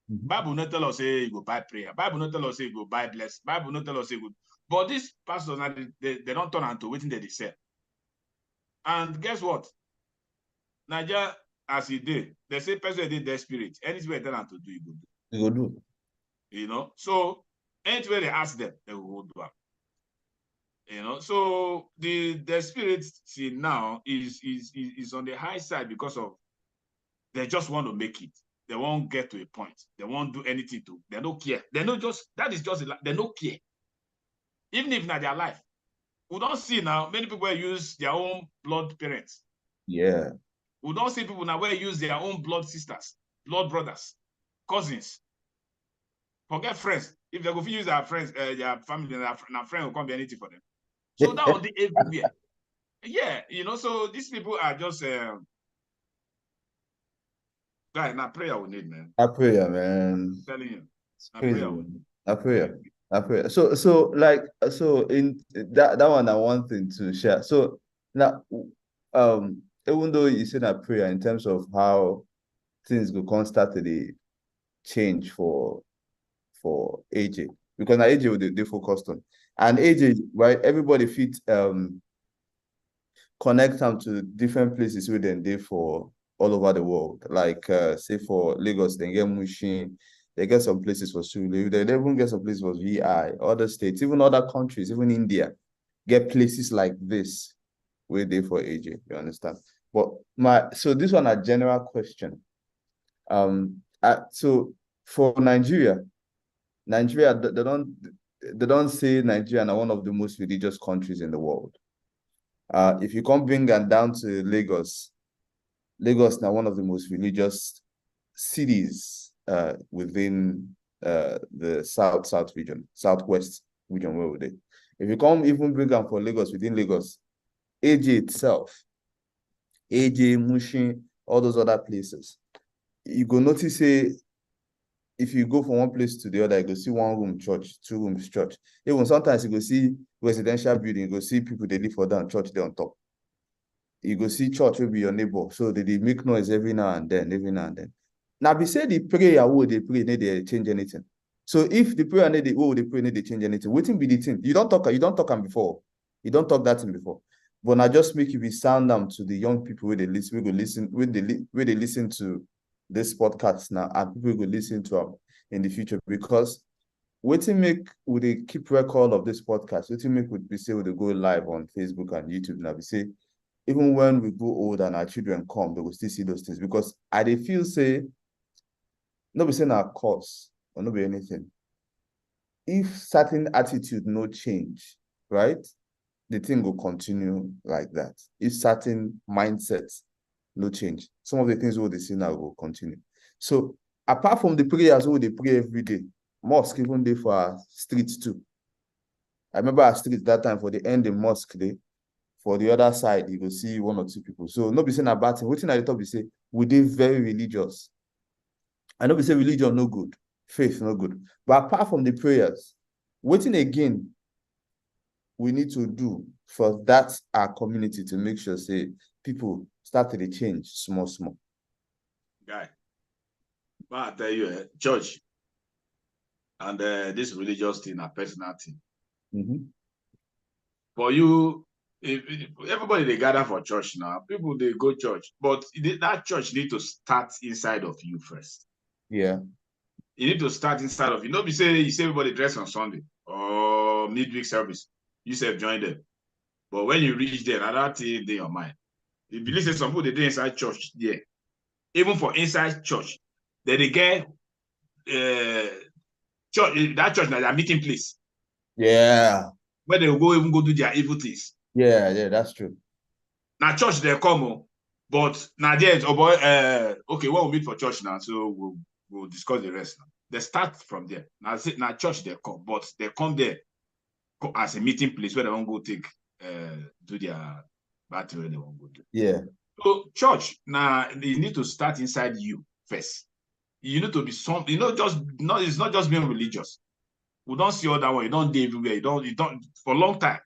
Bible not tell us say you go buy prayer. Bible not tell us say you go buy bless. Bible not tell us say you go. But these pastors, they don't turn into waiting that they sell. And guess what? Nigeria, as he did, they say person did their spirit. Anything they tell them to do, you go do. You go do. So anything they ask them, they will do it. So the spirit see now is on the high side because of they just want to make it. They won't get to a point. They won't do anything to. They don't care. They don't that is just they don't care. Even if not their life. We don't see now many people use their own blood parents. Yeah. We don't see people now where use their own blood sisters, blood brothers, cousins. Forget friends. If they go use their friends, their family, their friend will come be anything for them. So that was the everywhere. Yeah, you know, so these people are just guy, now prayer we need, man. A prayer, man. I'm telling you. It's A crazy, prayer. man. A prayer. A prayer. So in that one, I one thing to share. So now, even though you said a prayer in terms of how things go constantly change for AJ, because now AJ they focused on, and AJ, right, everybody fit connect them to different places where they for all over the world. Like say for Lagos, they get Mushin, they get some places for Sulu, they even get some places for VI, other states, even other countries, even India, get places like this where they for AJ. You understand? But so this one a general question. So for Nigeria, they don't say Nigeria are one of the most religious countries in the world. If you come bring them down to Lagos, Lagos now one of the most religious cities within the south region, southwest region, where would they? If you come even bring them for Lagos, within Lagos, AJ itself, AJ, Mushin, all those other places, you go notice if you go from one place to the other, you go see one room church, two rooms church. Even sometimes you go see residential building, you go see people they live for down, church there on top. You go see church will be your neighbor, so they make noise every now and then. Now, be say the prayer what they pray, they change anything. So if the prayer they pray, they change anything, waiting be the thing. You don't talk them before. You don't talk that thing before. But now just make you be sound them to the young people where they listen, where they listen to this podcast now, and people will listen to them in the future, because waiting make would they keep record of this podcast, waiting make would be say would they go live on Facebook and YouTube now, we say even when we grow old and our children come, they will still see those things, because I dey feel say nobody saying our cause or not be anything. If certain attitude no change, right, the thing will continue like that. If certain mindsets no change, some of the things what they see now will continue. So apart from the prayers what they pray every day, mosque even day for our streets too. I remember our street that time for the end in mosque day. For the other side, you will see one or two people. So nobody saying about it. Waiting at the top, we say we did very religious. I know we say religion no good, faith no good. But apart from the prayers, waiting again, we need to do for that our community to make sure say people start to change small. Guy, but I tell you, church and this religious thing, a personal thing. Mm-hmm. For you, if everybody they gather for church now, people they go church, but that church need to start inside of you first. Yeah. You need to start inside of you. Not be say you see everybody dress on Sunday or midweek service. You say join them. But when you reach there, another thing in your mind. You believe that some people they do inside church there. Even for inside church, they get church, that church now their meeting place. Yeah. Where they will go even go do their evil things. Yeah, that's true. Now church they come, but now there's okay, well we meet for church now, so we'll discuss the rest now. They start from there. Now church they come, but they come there as a meeting place where they won't go take do their battle where they won't go do. Yeah. So church now they need to start inside you first. You need to be something, it's not just being religious. We don't see all that one. You don't do everywhere. You don't for a long time.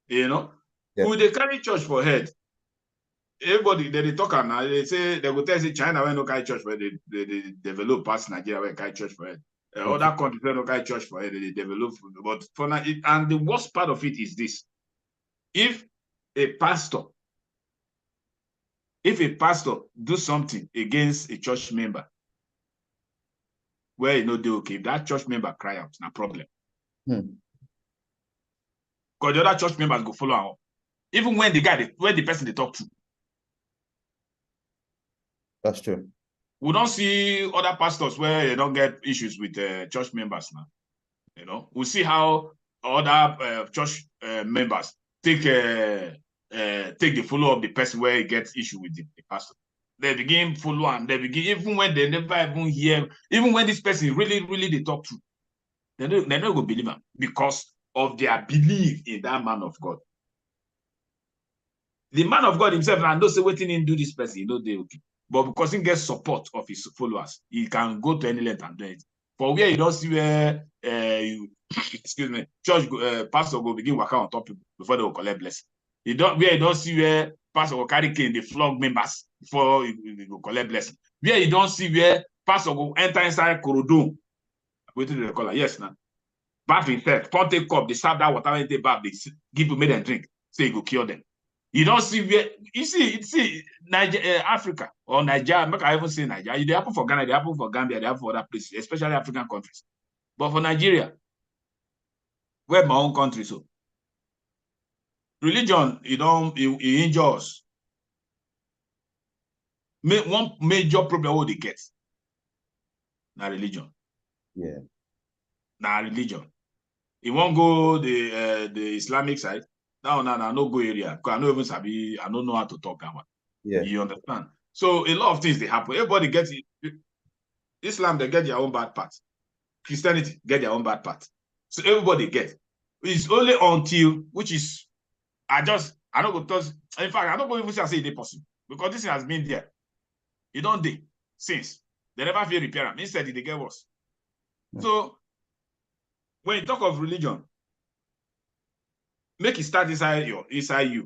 You know, yeah. Who they carry church for head. Everybody they talk now. They say they will tell you China when no carry church for head, they develop past Nigeria where carry church for head. Other countries where no carry church for head, they develop. But for now, and the worst part of it is this: if a pastor do something against a church member, where do okay, if that church member cry out, no problem. Because the other church members go follow on. Even when the person they talk to. That's true. We don't see other pastors where they don't get issues with church members now. We see how other church members take the follow up the person where he gets issue with the pastor. They begin follow and they begin, even when they never even hear, even when this person really they talk to, they don't go believe him, because of their belief in that man of God. The man of God himself, and those waiting in do this person, you know, they okay. But because he gets support of his followers, he can go to any length and do it. For where you don't see where excuse me, church pastor go begin work on top people before they will collect blessing. You don't see where pastor will carry cane, they flog members before you go collect blessing. Where you don't see where pastor will enter inside corridor. Waiting to the color, yes, now. Bath himself, can't take cup, they serve that water when they bath, they give you, make them drink, say you go cure them. You don't see where you see Nigeria, Africa or Nigeria. Make I even say Nigeria. They happen for Ghana, they happen for Gambia, they happen for other places, especially African countries. But for Nigeria, where my own country, so religion, it injures. One major problem what they get. Now religion. Yeah. Now religion. You won't go the Islamic side. No, no go area. Because I don't even sabi, I don't know how to talk about. Yeah. You understand? So a lot of things they happen. Everybody gets it. Islam, they get their own bad part. Christianity get their own bad part. So everybody gets. It's only until, which is, I don't go touch. In fact, I don't go even say it's possible. Because this thing has been there. It don't day since. They never feel repair them. Instead, they get worse. Yeah. So when you talk of religion, make it start inside you.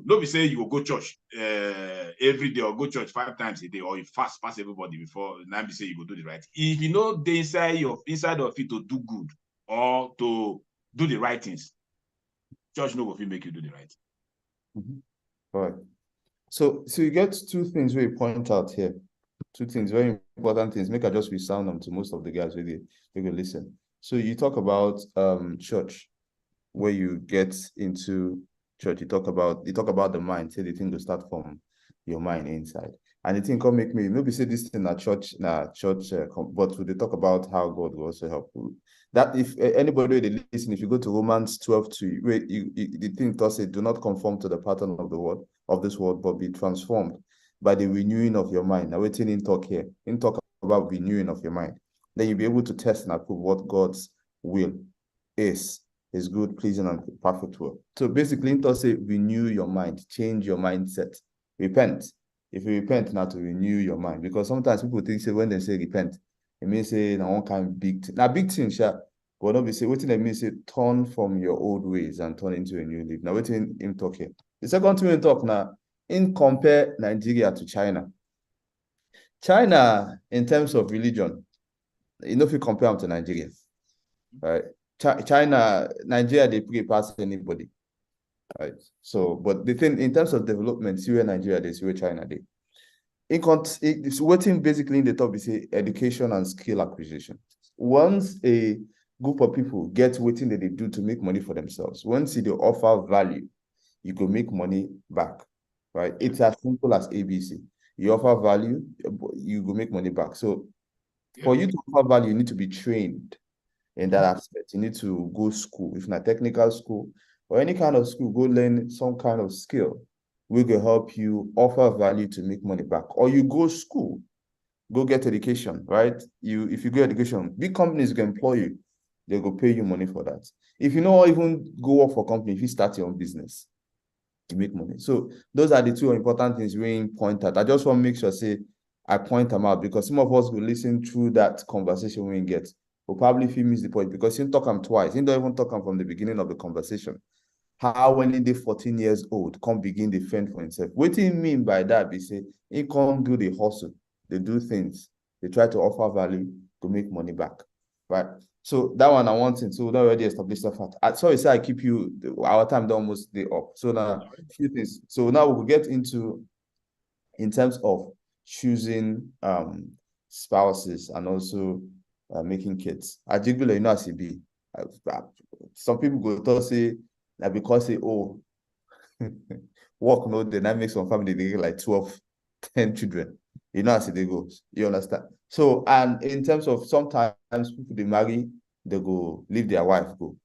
Don't be say you will go church every day or go church 5 times a day, or you fast pass everybody before now be say you go do the right. If you know the inside of it to do good or to do the right things, church no go fit make you do the right. All right. So you get 2 things where you point out here. 2 things, very important things. Make I just resound them to most of the guys who will listen. So you talk about church. Where you get into church, you talk about the mind. Say the thing will start from your mind inside, and the thing can make me maybe say this thing at church, but they talk about how God will also help you. That if anybody they listen, if you go to Romans 12:2, where the thing does say, do not conform to the pattern of the world of this world, but be transformed by the renewing of your mind. Now, waiting in talk here, in talk about renewing of your mind, then you'll be able to test and approve what God's will is. His good, pleasing, and perfect will. So basically, it does say renew your mind, change your mindset, repent. If you repent, now to renew your mind, because sometimes people think say when they say repent, it means say now one kind of big thing. Now big thing, sure, but not be say what it means say turn from your old ways and turn into a new leaf. Now waiting him talk here. The second thing we talk now, in compare Nigeria to China. China, in terms of religion, you know if you compare them to Nigeria, right? China, Nigeria, they pray past anybody, right? So, but the thing in terms of development, see where Nigeria, they see where China, they. It's waiting basically in the top is say education and skill acquisition. Once a group of people get waiting that they do to make money for themselves, once they offer value, you go make money back, right? It's as simple as ABC. You offer value, you go make money back. So, for you to offer value, you need to be trained. In that aspect, you need to go school, if not technical school or any kind of school, go learn some kind of skill. We will help you offer value to make money back. Or you go school, go get education, right? If you get education, big companies can employ you, they go pay you money for that. If you don't even go work for a company, if you start your own business, you make money. So those are the 2 important things we point at. I just want to make sure say I point them out, because some of us will listen through that conversation we get. Will probably feel miss the point, because he talk them twice. He don't even talk them from the beginning of the conversation. How when he 14 years old, come begin to fend for himself. What do you mean by that? They say he can't do the hustle. They do things. They try to offer value to make money back, right? So that one I want to. So we already established the fact. Sorry, say I keep you. Our time don't almost day up. So now a few things. So now we'll get into in terms of choosing spouses and also making kids. Particularly, you know, as it be, some people go to say that because say, oh, work no, then that makes some family they get like 12, 10 children. You know, as it goes. You understand? So, and in terms of sometimes people they marry, they go leave their wife go.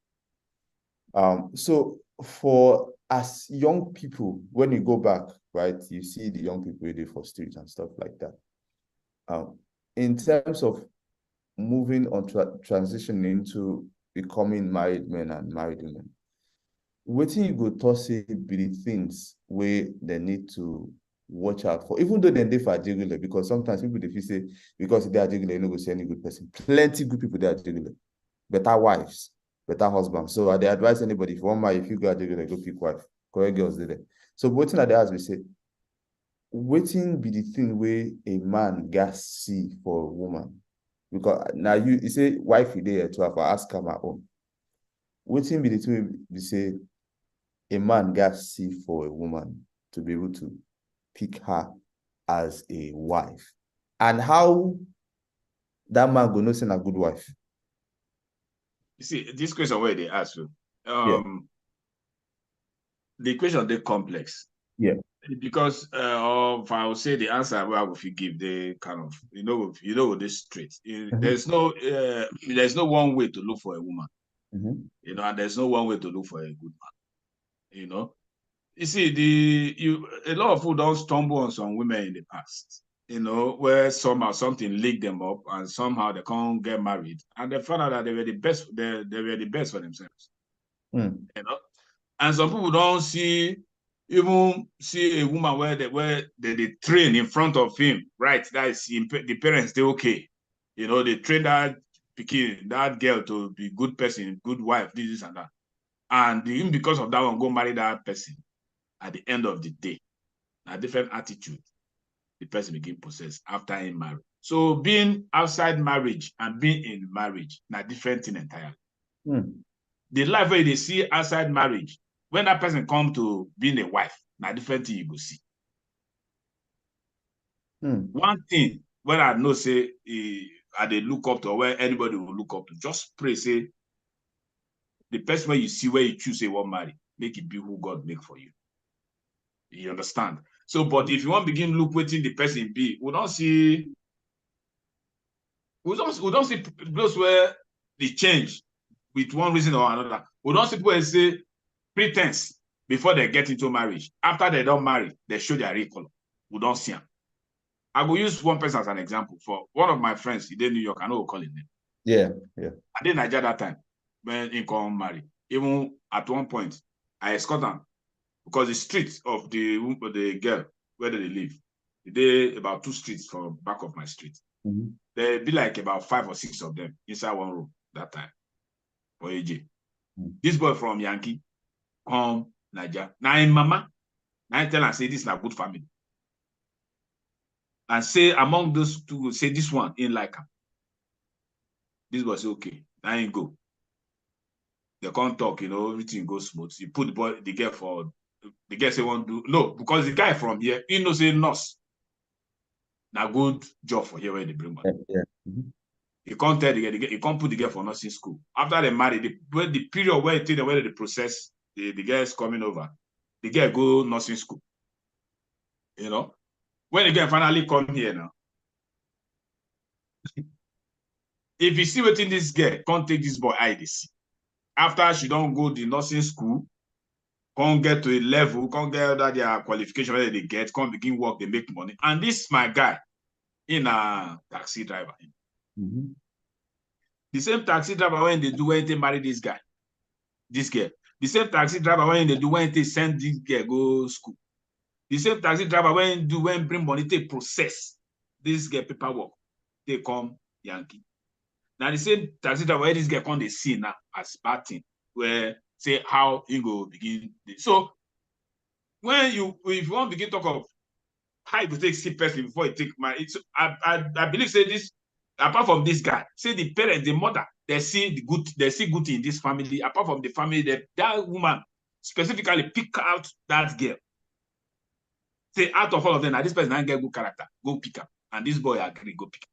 So for as young people, when you go back, right, you see the young people ready for streets and stuff like that. In terms of moving on transitioning into becoming married men and married women, wetin you go talk say be the things where they need to watch out for, even though they dey for ajegunle, because sometimes people dey feel say because they are ajegunle, you no go see any good person. Plenty good people dey ajegunle, better wives, better husbands. So I dey advise anybody, if you want marry, if you go ajegunle, go pick wife. Correct girls dey there. So wetin I dey ask be say, wetin be the thing where a man gats see for a woman? Because now you say wife you there to have ask her my own. Wetin be the thing we say a man gats see for a woman to be able to pick her as a wife? And how that man go know say a good wife? You see, this question where they ask you, Yeah. the question they complex. Yeah. Because if I would say the answer I will give, they kind of this straight. There's no one way to look for a woman. You know, and there's no one way to look for a good man. You know, you see, a lot of people don't stumble on some women in the past, you know, where somehow something licked them up and somehow they can't get married, and they found out that they were the best, they were the best for themselves. You know, and some people don't even see a woman where they train in front of him, right? That is the parents, they okay. You know, they train that girl to be good person, good wife, this and that. And even because of that one, go marry that person. At the end of the day, a different attitude the person begin possess after in marriage. So being outside marriage and being in marriage, na different thing entirely. The life where they see outside marriage, when that person come to being a wife, na different thing you go see. One thing when I know say I they look up to, or where anybody will look up to, just pray say the person where you see where you choose say one marry, make it be who God make for you. You understand? So, but if you want to begin look waiting the person be, we don't see those where they change with one reason or another. We don't see people say pretense before they get into marriage. After they don't marry, they show their real color. We don't see them. I will use one person as an example. For one of my friends, he did New York, I know we'll call his name. Yeah. I did Nigeria that time when he come marry. Even at one point, I escort him because the streets of the girl where they live, they about 2 streets from back of my street. There be like about 5 or 6 of them inside one room that time for AJ. This boy from Yankee come Nigeria. Now in mama, now I tell her say this is a good family. And say among those two, say this one ain't like him. This boy say okay, now ain't go. They can't talk, you know, everything goes smooth. You put the girl for the guy say won't do no, because the guy from here, he knows say nurse. Now good job for here where they bring money. You can't tell the girl, you can't put the girl for nursing school. After they marry, the period where they process the girl is coming over, the girl go nursing school. You know, when the girl finally come here now, if you see what in this girl, can't take this boy IDC. After she don't go the nursing school, can't get to a level, can't get that their qualification where they get, can't begin work, they make money. And this my guy in a taxi driver. The same taxi driver when they do when they marry this girl. The same taxi driver when they do when they send this girl go school. The same taxi driver when bring money, they process this girl paperwork. They come Yankee. Now the same taxi driver where this girl come they see now as bad thing, where say how he go begin. So when if you want to begin talk of how you take see person before you take my, I believe say this, apart from this guy, say the parents, the mother, they see good in this family. Apart from the family, that woman specifically pick out that girl. Say out of all of them, now this person not get good character, go pick up. And this boy agree, go pick up.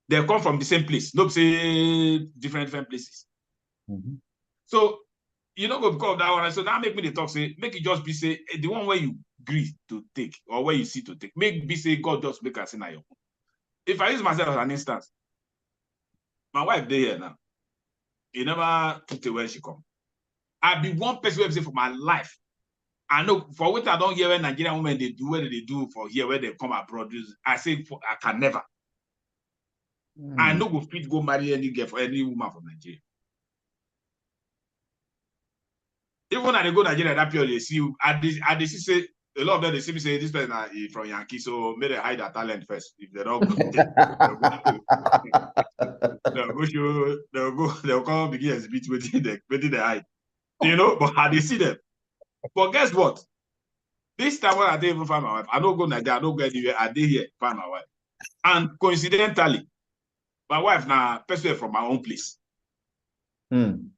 They come from the same place, not say different places. So you don't go because of that one. So now make me the talk, say, make it just be say the one where you agree to take or where you see to take. Make be say God just make us in your own. If I use myself as an instance, my wife dey here now. He never took it when she come. I be one person who say for my life. I know for what I don't hear when Nigerian women they do, what they do for here, where they come abroad. I say I can never. I know go fit go marry any girl for any woman from Nigeria. even when they go Nigeria that period, they see you. They see say a lot of them they see me say this person is from Yankee, so maybe they hide their talent first. If they don't go, they'll come begin exhibit waiting they hide. You know, but how they see them. But guess what? This time when I didn't even find my wife, I don't go Nigeria, I don't go anywhere, I did here find my wife. And coincidentally, my wife now person from my own place. And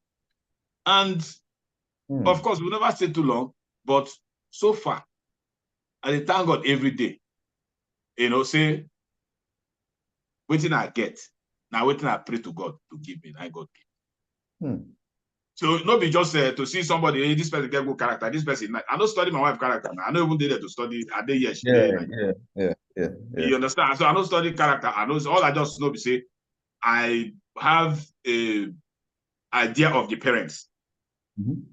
of course, we never stay too long, but so far, I thank God every day. You know, say, waiting I get. Now waiting I pray to God to give me, I God give. So not be just to see somebody, hey, this person get good character, this person. I don't study my wife character. I don't even did there to study. I did yes. Yeah. You understand? So I don't study character. I know all I just know be say I have a idea of the parents, you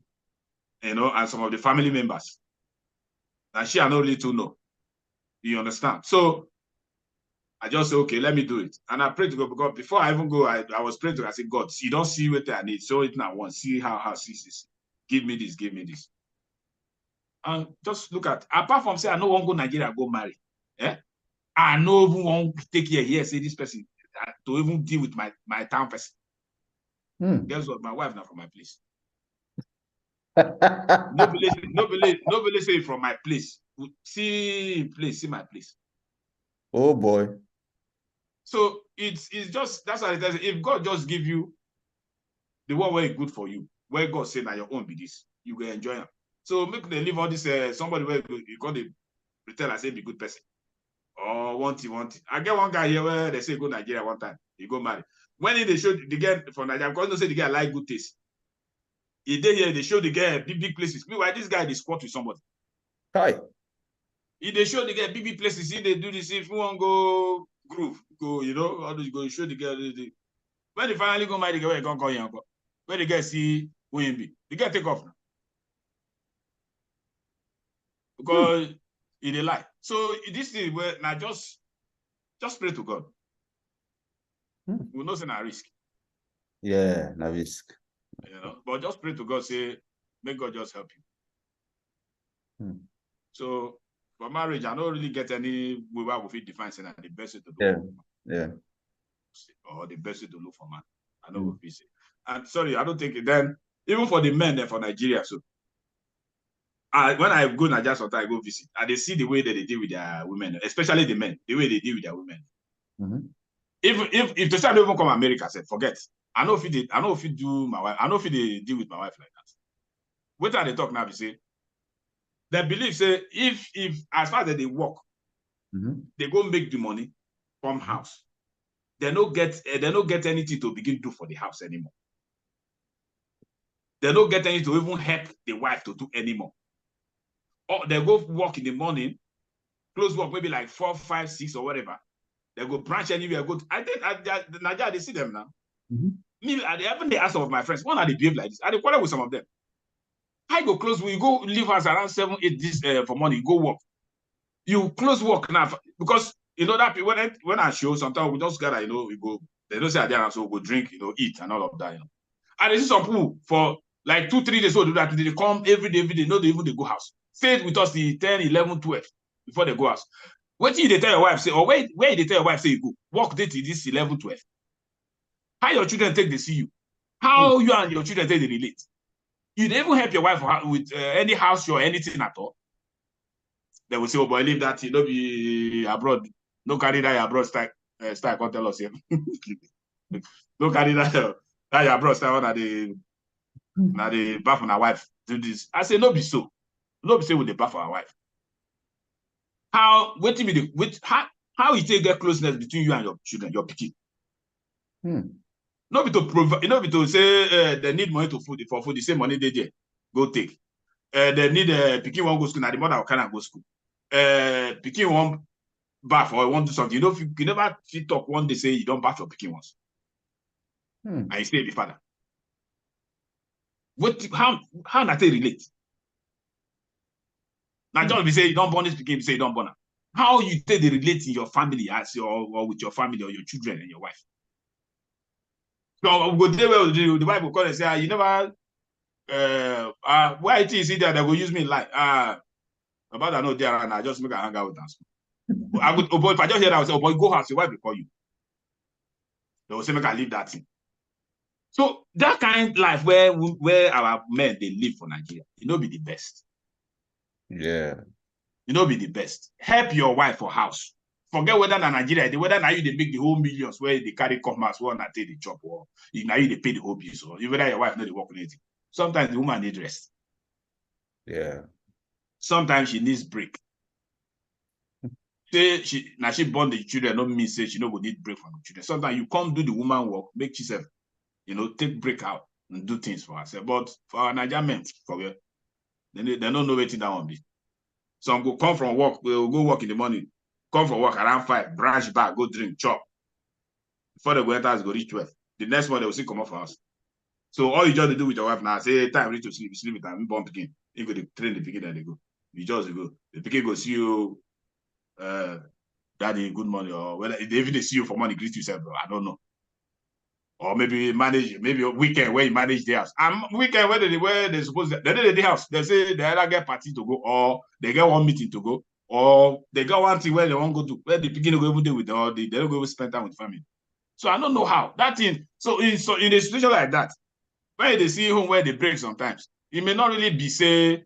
know, and some of the family members. And she I know little know. You understand? So I just say, okay, let me do it. And I pray to God because before I even go, I was praying to God. I said, God, you don't see what I need. So it now want. See how see. Give me this, give me this. And just look at, apart from say, I know one go Nigeria, go marry. Yeah? I know even want to take here, say this person, to even deal with my town person. Guess what? My wife not from my place. Nobody say from my place. See my place. Oh boy. So it's just that's what it is. If God just give you the one where it's good for you, where God say now your own be this, you will enjoy them. So make them leave all this somebody where you got the pretend I say be good person. Or want it. I get one guy here where they say go Nigeria one time, he go marry. When they show the girl from Nigeria, because they say the guy like good taste. He did here, they show the guy big places. Meanwhile, this guy they squat with somebody. Hi. If they show the guy big places, if they do this, if you want go groove, go, you know, all those go show the girl. When they finally go marry the girl, they can't call you uncle. When the guy see who he be, the guy take off now. Because he dey lie. So this thing where now just pray to God. We know it's a risk. Yeah, no risk. You know, but just pray to God, say, make God just help you. So for marriage, I don't really get any way where we feel define saying the best way to do or the best way to look for man. I know what we say. And sorry, I don't think it then even for the men then for Nigeria. So when I go Nigeria sometimes I go visit, and they see the way that they deal with their women, especially the men, the way they deal with their women. If they say I don't even come to America, I said forget. I know if you do my wife, I know if they deal with my wife like that. What are they talk now? They say they believe say if as far as they work, they go make the money from house. They don't get anything to begin do for the house anymore. They don't get anything to even help the wife to do anymore. Or they go work in the morning, close work maybe like 4, 5, 6 or whatever. They go branch anywhere. I think Nigeria they see them now. Me, even they ask some of my friends, why are they behave like this? I quarrel with some of them. I go close. We go leave us around 7, 8 this for money. Go work. You close work now because you know that when I show sometimes we just gather. You know we go. They don't say I there, so we go drink. You know, eat and all of that. You know, and they see some people for like 2, 3 days. So do that. They come every day. No, they even they go house. Stay with us the 10, 11, 12 before they go house. What did they tell your wife say? Or where they tell your wife say you go? Work date this 11, 12. How your children take they see you? How you and your children take they relate? You don't even help your wife with any house or anything at all. They will say, oh boy, leave that, you know, be abroad. No carry that abroad style, can't tell us here. No carry that abroad style now the bath on our wife. Do this. I say, no be so. No be say with the bath for our wife. How you take get closeness between you and your children, your pikin? No be to provide, no be to say they need money for food, the same money they there. Go take. They need pikin one go school, now the mother can go school. Pikin one bath or want to do something. You never fit talk one day say you don't bath your pikin once. And you say the father. How na they relate? Now just be say you don't born this pikin, say you don't born her. How you take the relate in your family or with your family or your children and your wife? So we go there where the wife will call and say, you never where it is either they will use me like about that no there and I just make a hang out with us. I would if I just hear that I would say, oh boy, go house, your wife will call you. They will say make I leave that thing. So that kind of life where our men they live for Nigeria, it no be the best. Yeah. It no be the best. Help your wife for house. Forget whether na Nigeria, whether now you they make the whole millions where they carry commerce, or not take the job, or now you they pay the whole bills, or whether your wife know they work on anything. Sometimes the woman needs rest. Yeah. Sometimes she needs break. Say she born the children, not mean say she no go need break from the children. Sometimes you come do the woman work, make yourself, take break out and do things for herself. But for our Nigerian men, forget. They don't know what that one be. Some go come from work, we'll go work in the morning, come from work around 5, branch back, go drink, chop. Before they go enter, go reach 12. The next one they will see come off house. So all you just do with your wife now, say hey, time reach to sleep, sleep with them, born pikin. You go to train the pikin, then they go. You just go. The pikin go see you, daddy, good morning, or whether they even see you for money, greet yourself, bro. I don't know. Or maybe a weekend where you manage the house. Weekend where they supposed to, they do the house. They say they either get party to go, or they get one meeting to go, or they got one thing where they won't go to, where the beginning go even do with all they don't go even spend time with family. So I don't know how that thing. So in a situation like that, when they see home where they break sometimes, it may not really be say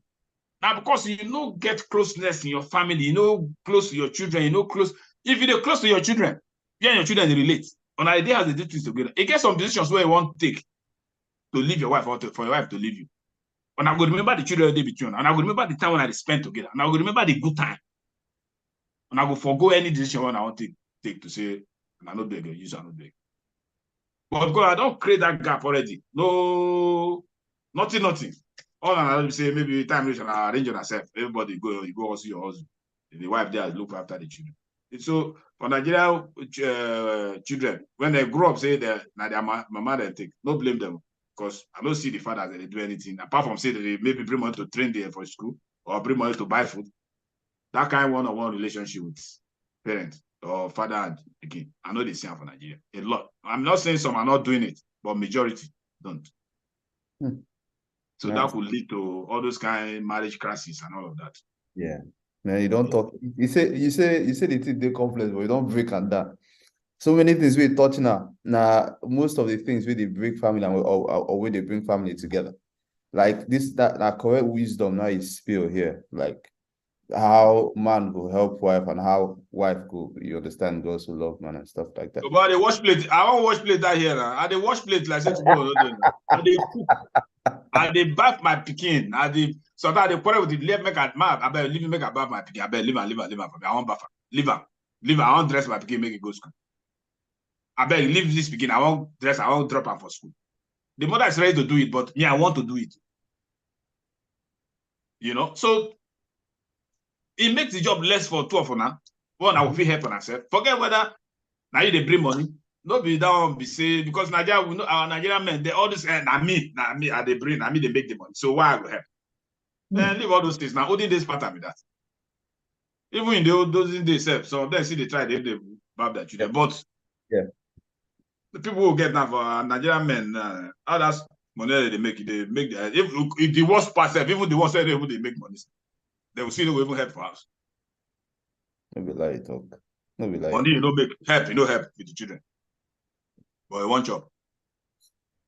now because get closeness in your family, close to your children, close. If you're close to your children, you and your children they relate. On idea how they do things together. It gets some decisions where you want to take to leave your wife or for your wife to leave you. And I will remember the children they between, and I will remember the time when I spent together, and I will remember the good time. And I will forego any decision when I want to take to say, and I know they go use and not But God, I don't create that gap already. No, nothing. All I will say maybe time reach and I arrange yourself. Everybody go, you go also your husband. The wife there look after the children. So for Nigerian children, when they grow up, say their mama they take, no blame them because I don't see the fathers that they do anything apart from say that they maybe bring money to train there for school or bring money to buy food. That kind of one-on-one relationship with parents or father and again, I know they see for Nigeria a lot. I'm not saying some are not doing it, but majority don't. So that could lead to all those kind of marriage crises and all of that. Yeah. Man, you don't talk. You say the thing they complex, but you don't break and that. So many things we touch now. Now, most of the things where they break family or where they bring family together. Like that correct wisdom now is spill here. Like how man will help wife and how wife go, you understand, girls who love man and stuff like that. But they wash plate. I won't wash plate that here. I they wash plate like say tomorrow. I they cook. I they bath my pikin. Sometimes they quarrel with the left make I better leave make a bath my pikin. I better leave for me. I want bath. Leave her. I want dress my pikin make it go school. I better leave this pikin. I want dress. I want drop her for school. The mother is ready to do it, but me, I want to do it. So it makes the job less for two of now. One, I will feel help on herself. Forget whether now you they bring money. No be down be say because Nigeria, we know our Nigerian men, they all this na me, are they bring, me they make the money. So why I will help? Then leave all those things. Now, only this pattern with that. Even in those days, some of them see they try, they bab their children. But the people who get now for Nigerian men, how that's money they make if the worst part, even the ones that they make money, they will see they will even help for us. No be lie talk. No be lie. Money you don't make help, you don't help with the children. But you want job.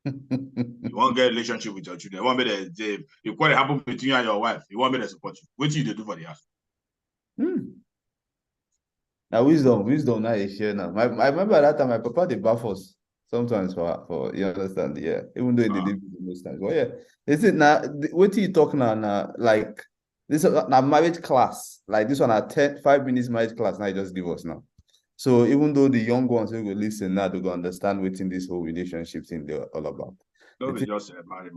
You want get relationship with your children. You want me to if what happen between you and your wife, you want me to support you. What do you do for the house? Now wisdom now is share now. I remember that time my papa they baff us sometimes for you understand, yeah. Even though they did most times. But yeah, is it now what you talk now like this now marriage class, like this one at 5 minutes marriage class now you just give us now. So even though the young ones will go listen now, they go understand what in this whole relationship thing they're all about. Don't be just marry.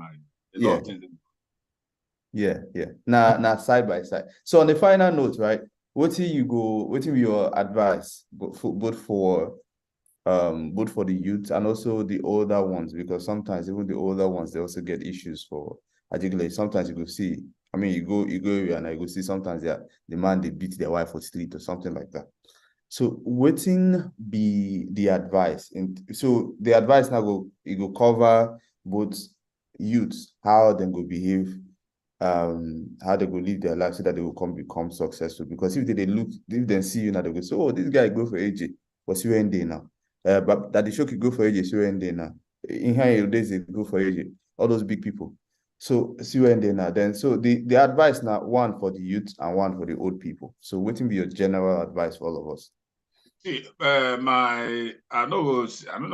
Yeah. Now side by side. So on the final note, right? What will your advice both for the youth and also the older ones, because sometimes even the older ones they also get issues for particularly sometimes you go see, I mean you go and I go see sometimes the man they beat their wife for street or something like that. So waiting be the advice. And so the advice now go cover both youths how they go behave, how they go live their life so that they will become successful. Because if they see you now, they go say, oh, this guy go for AJ, but see where they now. But that the show could go for AJ, see where they now. In high days, they go for AJ, all those big people. So see where they now. Then so the advice now, one for the youth and one for the old people. So what will be your general advice for all of us? See, I don't know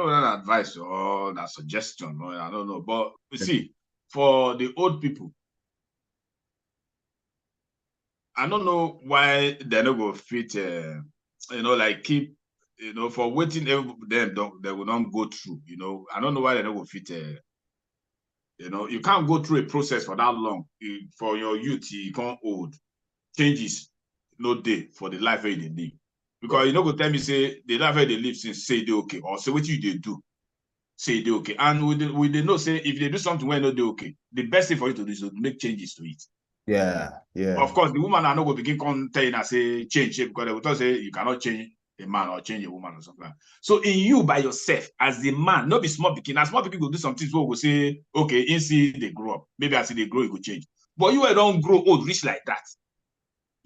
that advice or that suggestion, or I don't know. But you see, for the old people, I don't know why they're not going to fit, like keep, for waiting them, they will not go through, I don't know why they're not going to fit, you can't go through a process for that long. For your youth, you can't old. Changes no day for the life where they live. Because you know go tell me say the life where they live since say they okay, or say what you they do, say they okay. And we they know say if they do something where no they okay, the best thing for you to do is to make changes to it. Yeah. Of course, the woman are not going to begin come tell you and say change it, because they will say you cannot change a man or change a woman or something. So in you by yourself as the man, not be small picking. As small picking will do some things where we say, okay, in see they grow up. Maybe as they grow, it will change. But you don't grow old, rich like that.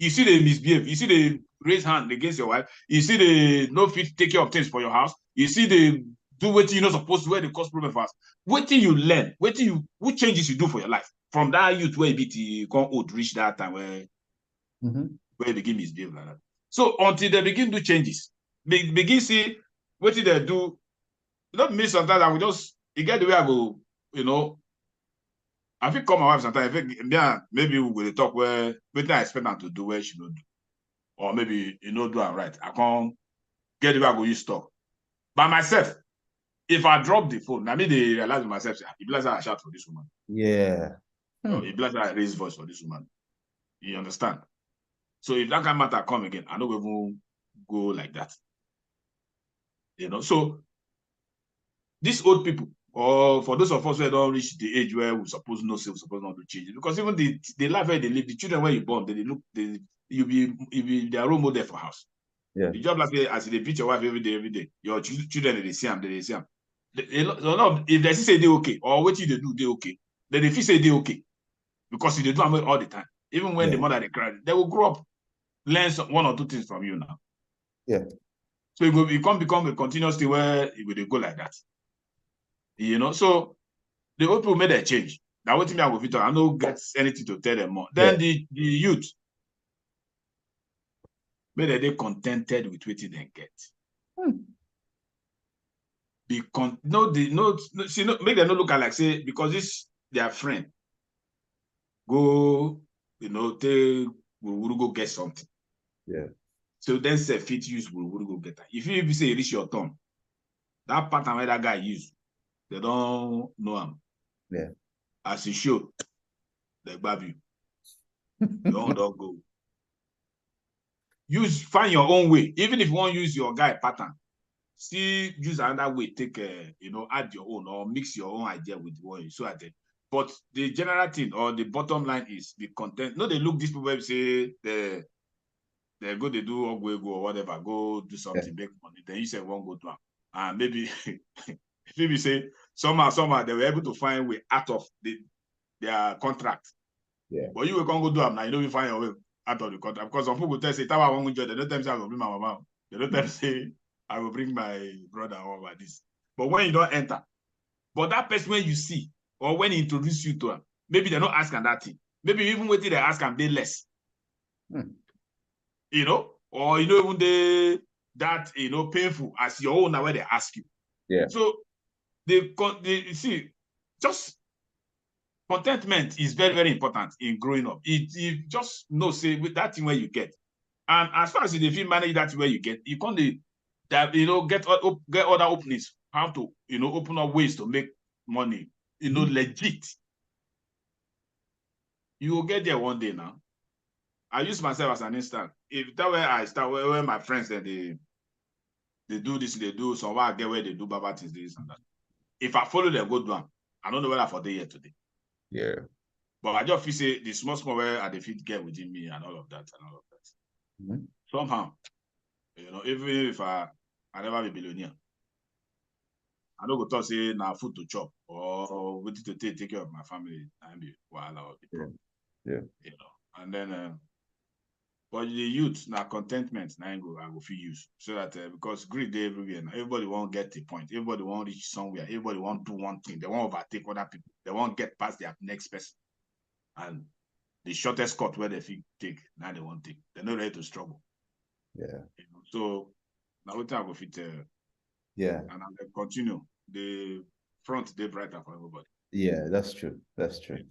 You see they misbehave. You see they raise hand against your wife. You see they no fit take care of things for your house. You see they do what you're not supposed to, where they cause problem for us. Wait till you learn. Wait till what changes you do for your life from that youth where you come old, reach that time where where you begin misbehave like that. So until they begin do changes, they begin see what they do. Not me sometimes I will just get the way I go, I think call my wife sometimes. I think maybe we will talk where I expect her to do where she don't do. Or maybe do it right. I can't get the way I go use talk. By myself, if I drop the phone, I mean they realize with myself, it bless I shout for this woman. Yeah. It bless I raise voice for this woman. You understand? So if that kind of matter come again, I don't even go like that. So these old people, or for those of us who don't reach the age where we suppose no say, we suppose not to change it. Because even the life where they live, the children where you born, you be their role model for house. Yeah. The job like as they beat your wife every day, your children they see them, if they say they okay, or what you they do, they okay, then they feel say they okay. Because you they do them all the time. Even when the mother they cry, they will grow up, learn one or two things from you now. Yeah. So it can't become a continuous thing where it will go like that. So the old people made a change. Now what me I go fit I don't get anything to tell them more. Then the youth made they contented with what they get. Make them not look at like say because this their friend go take we go get something. Yeah. So then say fit use we go get that. If you say reach your turn, that pattern where that guy use, they don't know him. Yeah. As he show, they grab you. Don't go. Find your own way. Even if you want to use your guy pattern, still use another way, take add your own or mix your own idea with the one you so at it. But the general thing or the bottom line is be content. No, they look these people say they go they do or whatever, go do something, make money. Then you say won't go to them. And maybe maybe say somehow they were able to find way out of their contract. Yeah. But you will go do them now, you know you find your way out of the contract. Because some people tell say I want to join, they don't tell me I will bring my mama. They don't tell me say I will bring my brother over this. But when you don't enter, but that person when you see, or when he introduce you to him, maybe they're not asking that thing. Maybe even waiting they ask and they less. Or even they that painful as your own now where they ask you. Yeah. So you see, just contentment is very, very important in growing up. It just say with that thing where you get. And as far as if you manage that where you get, you can't get other openings, how to open up ways to make money, legit. You will get there one day now. I use myself as an instance. If that where I start, where my friends that they do this, they do some I get where they do bad things, this and that. If I follow them, go do them. I don't know whether for day here today. Yeah. But I just feel say the small where I defeat get within me and all of that. Somehow, even if I never be billionaire. I don't go talk say now food to chop or what to take care of my family. I be while I'll be problem. Yeah. You know, and then but the youth now contentment now I go feel use so that because greed day everywhere now everybody won't get the point. Everybody won't reach somewhere. Everybody won't do one thing. They won't overtake other people. They won't get past their next person. And the shortest cut where they feel take now they won't take. They're not ready to struggle. Yeah. You know? So now we talk of it. Yeah. And I'll continue. The front day brighter for everybody. Yeah, that's true. That's true.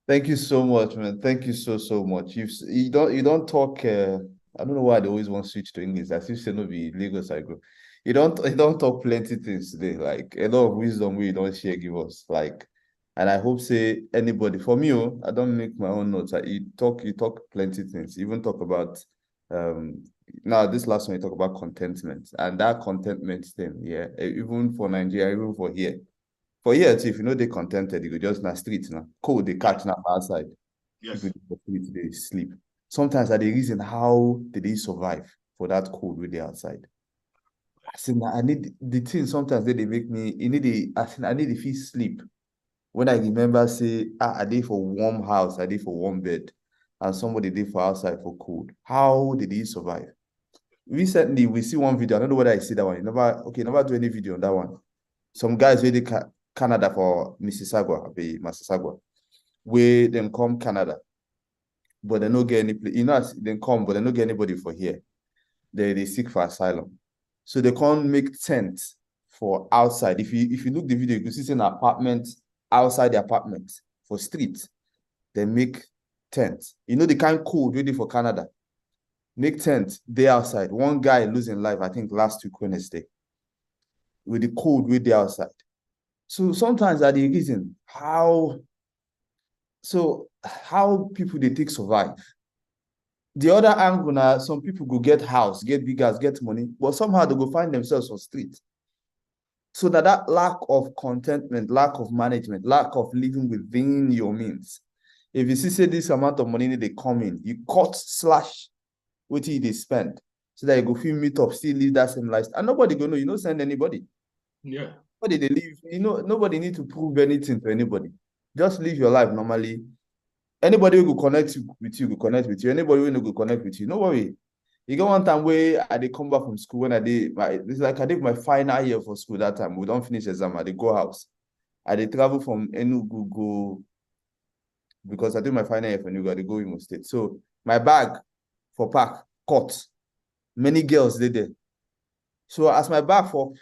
Thank you so much, man. Thank you so much. You don't talk. I don't know why they always want to switch to English. As if say no be Lagos I go. You don't talk plenty things today. Like a lot of wisdom we don't share give us. Like, and I hope say anybody for me. I don't make my own notes. You talk plenty things. You even talk about now this last one you talk about contentment and that contentment thing. Yeah, even for Nigeria, even for here. For here, if you know they contented, you go just na street now. Cold they catch now outside. Yes. People for street, they sleep. Sometimes are the reason how did they survive for that cold with the outside. I said, I need the thing sometimes they make me I need to feel sleep. When I remember say I did for warm house, I did for warm bed, and somebody did for outside for cold. How did he survive? Recently, we see one video. I don't know whether I see that one. Never do any video on that one. Some guys really Canada for Mississauga, where them come Canada, but they don't get any place. You know, they come, but they don't get anybody for here. They seek for asylum, so they can't make tents for outside. If you look the video, you can see an apartment outside the apartment for street. They make tents. You know the kind of cold ready for Canada. Make tent day outside. One guy losing life, I think last week Wednesday, with the cold with the outside. So sometimes that the reason how people they take survive. The other angle now, some people go get house, get big house, get money, but somehow they go find themselves on street. So that lack of contentment, lack of management, lack of living within your means. If you see say this amount of money they come in, you cut slash what they spend so that you go feel meet up, still live that same lifestyle. And nobody go know, you don't send anybody. Yeah. Nobody they live, nobody need to prove anything to anybody. Just live your life normally. Anybody who will connect with you will connect with you. Anybody who will connect with you, no worry. You got one time where I did come back from school when I did I did my final year for school that time. We don't finish exam. I did go house. I did travel from Enugu go because I did my final year for Enugu. I did go Imo State. So my bag for park caught. Many girls did there. So as my bag for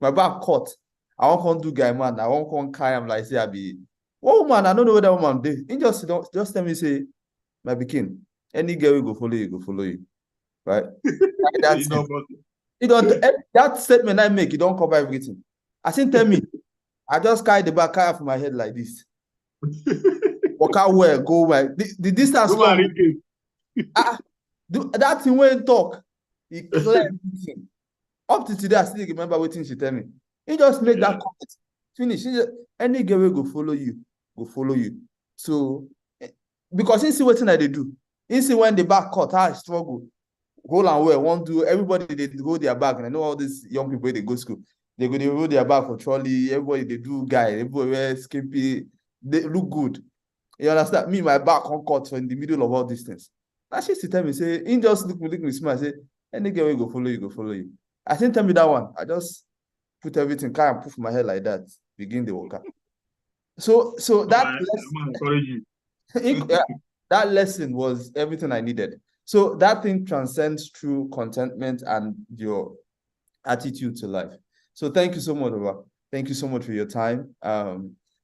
my bag caught, I won't do guy man. I won't come carry him like say I be. Oh man, I don't know what that woman did. He just tell me say, my pikin, any girl will go follow you, right? That statement I make, you don't cover everything. I think tell me, I just carry the bag carry from my head like this. Walk out where go where the distance long. That thing when talk, he clear everything. Up to today, I still remember what thing she tell me. He just made that comment. Finish. Any girl will go follow you. So because he see what thing that they do. He see when the back cut, how I struggle. Hold on where won't do everybody they go their bag. And I know all these young people they go school. They roll their bag for trolley. Everybody they do guy, everybody wear skimpy, they look good. You understand? Me, my back on cut in the middle of all these things. That she tell me, say, he just look me smile, say, any girl will go follow you. I didn't tell me that one. I just put everything, kind of put my head like that, begin the workout. So that lesson, that lesson was everything I needed. So that thing transcends through contentment and your attitude to life. So thank you so much, Baba. Thank you so much for your time.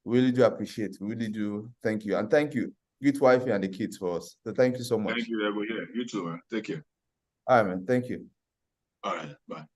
Really do appreciate. Really do. Thank you. And thank you. Greet wifey and the kids for us. So thank you so much. Thank you, Ego. Yeah, you too, man. Take care. All right, man. Thank you. All right. Bye.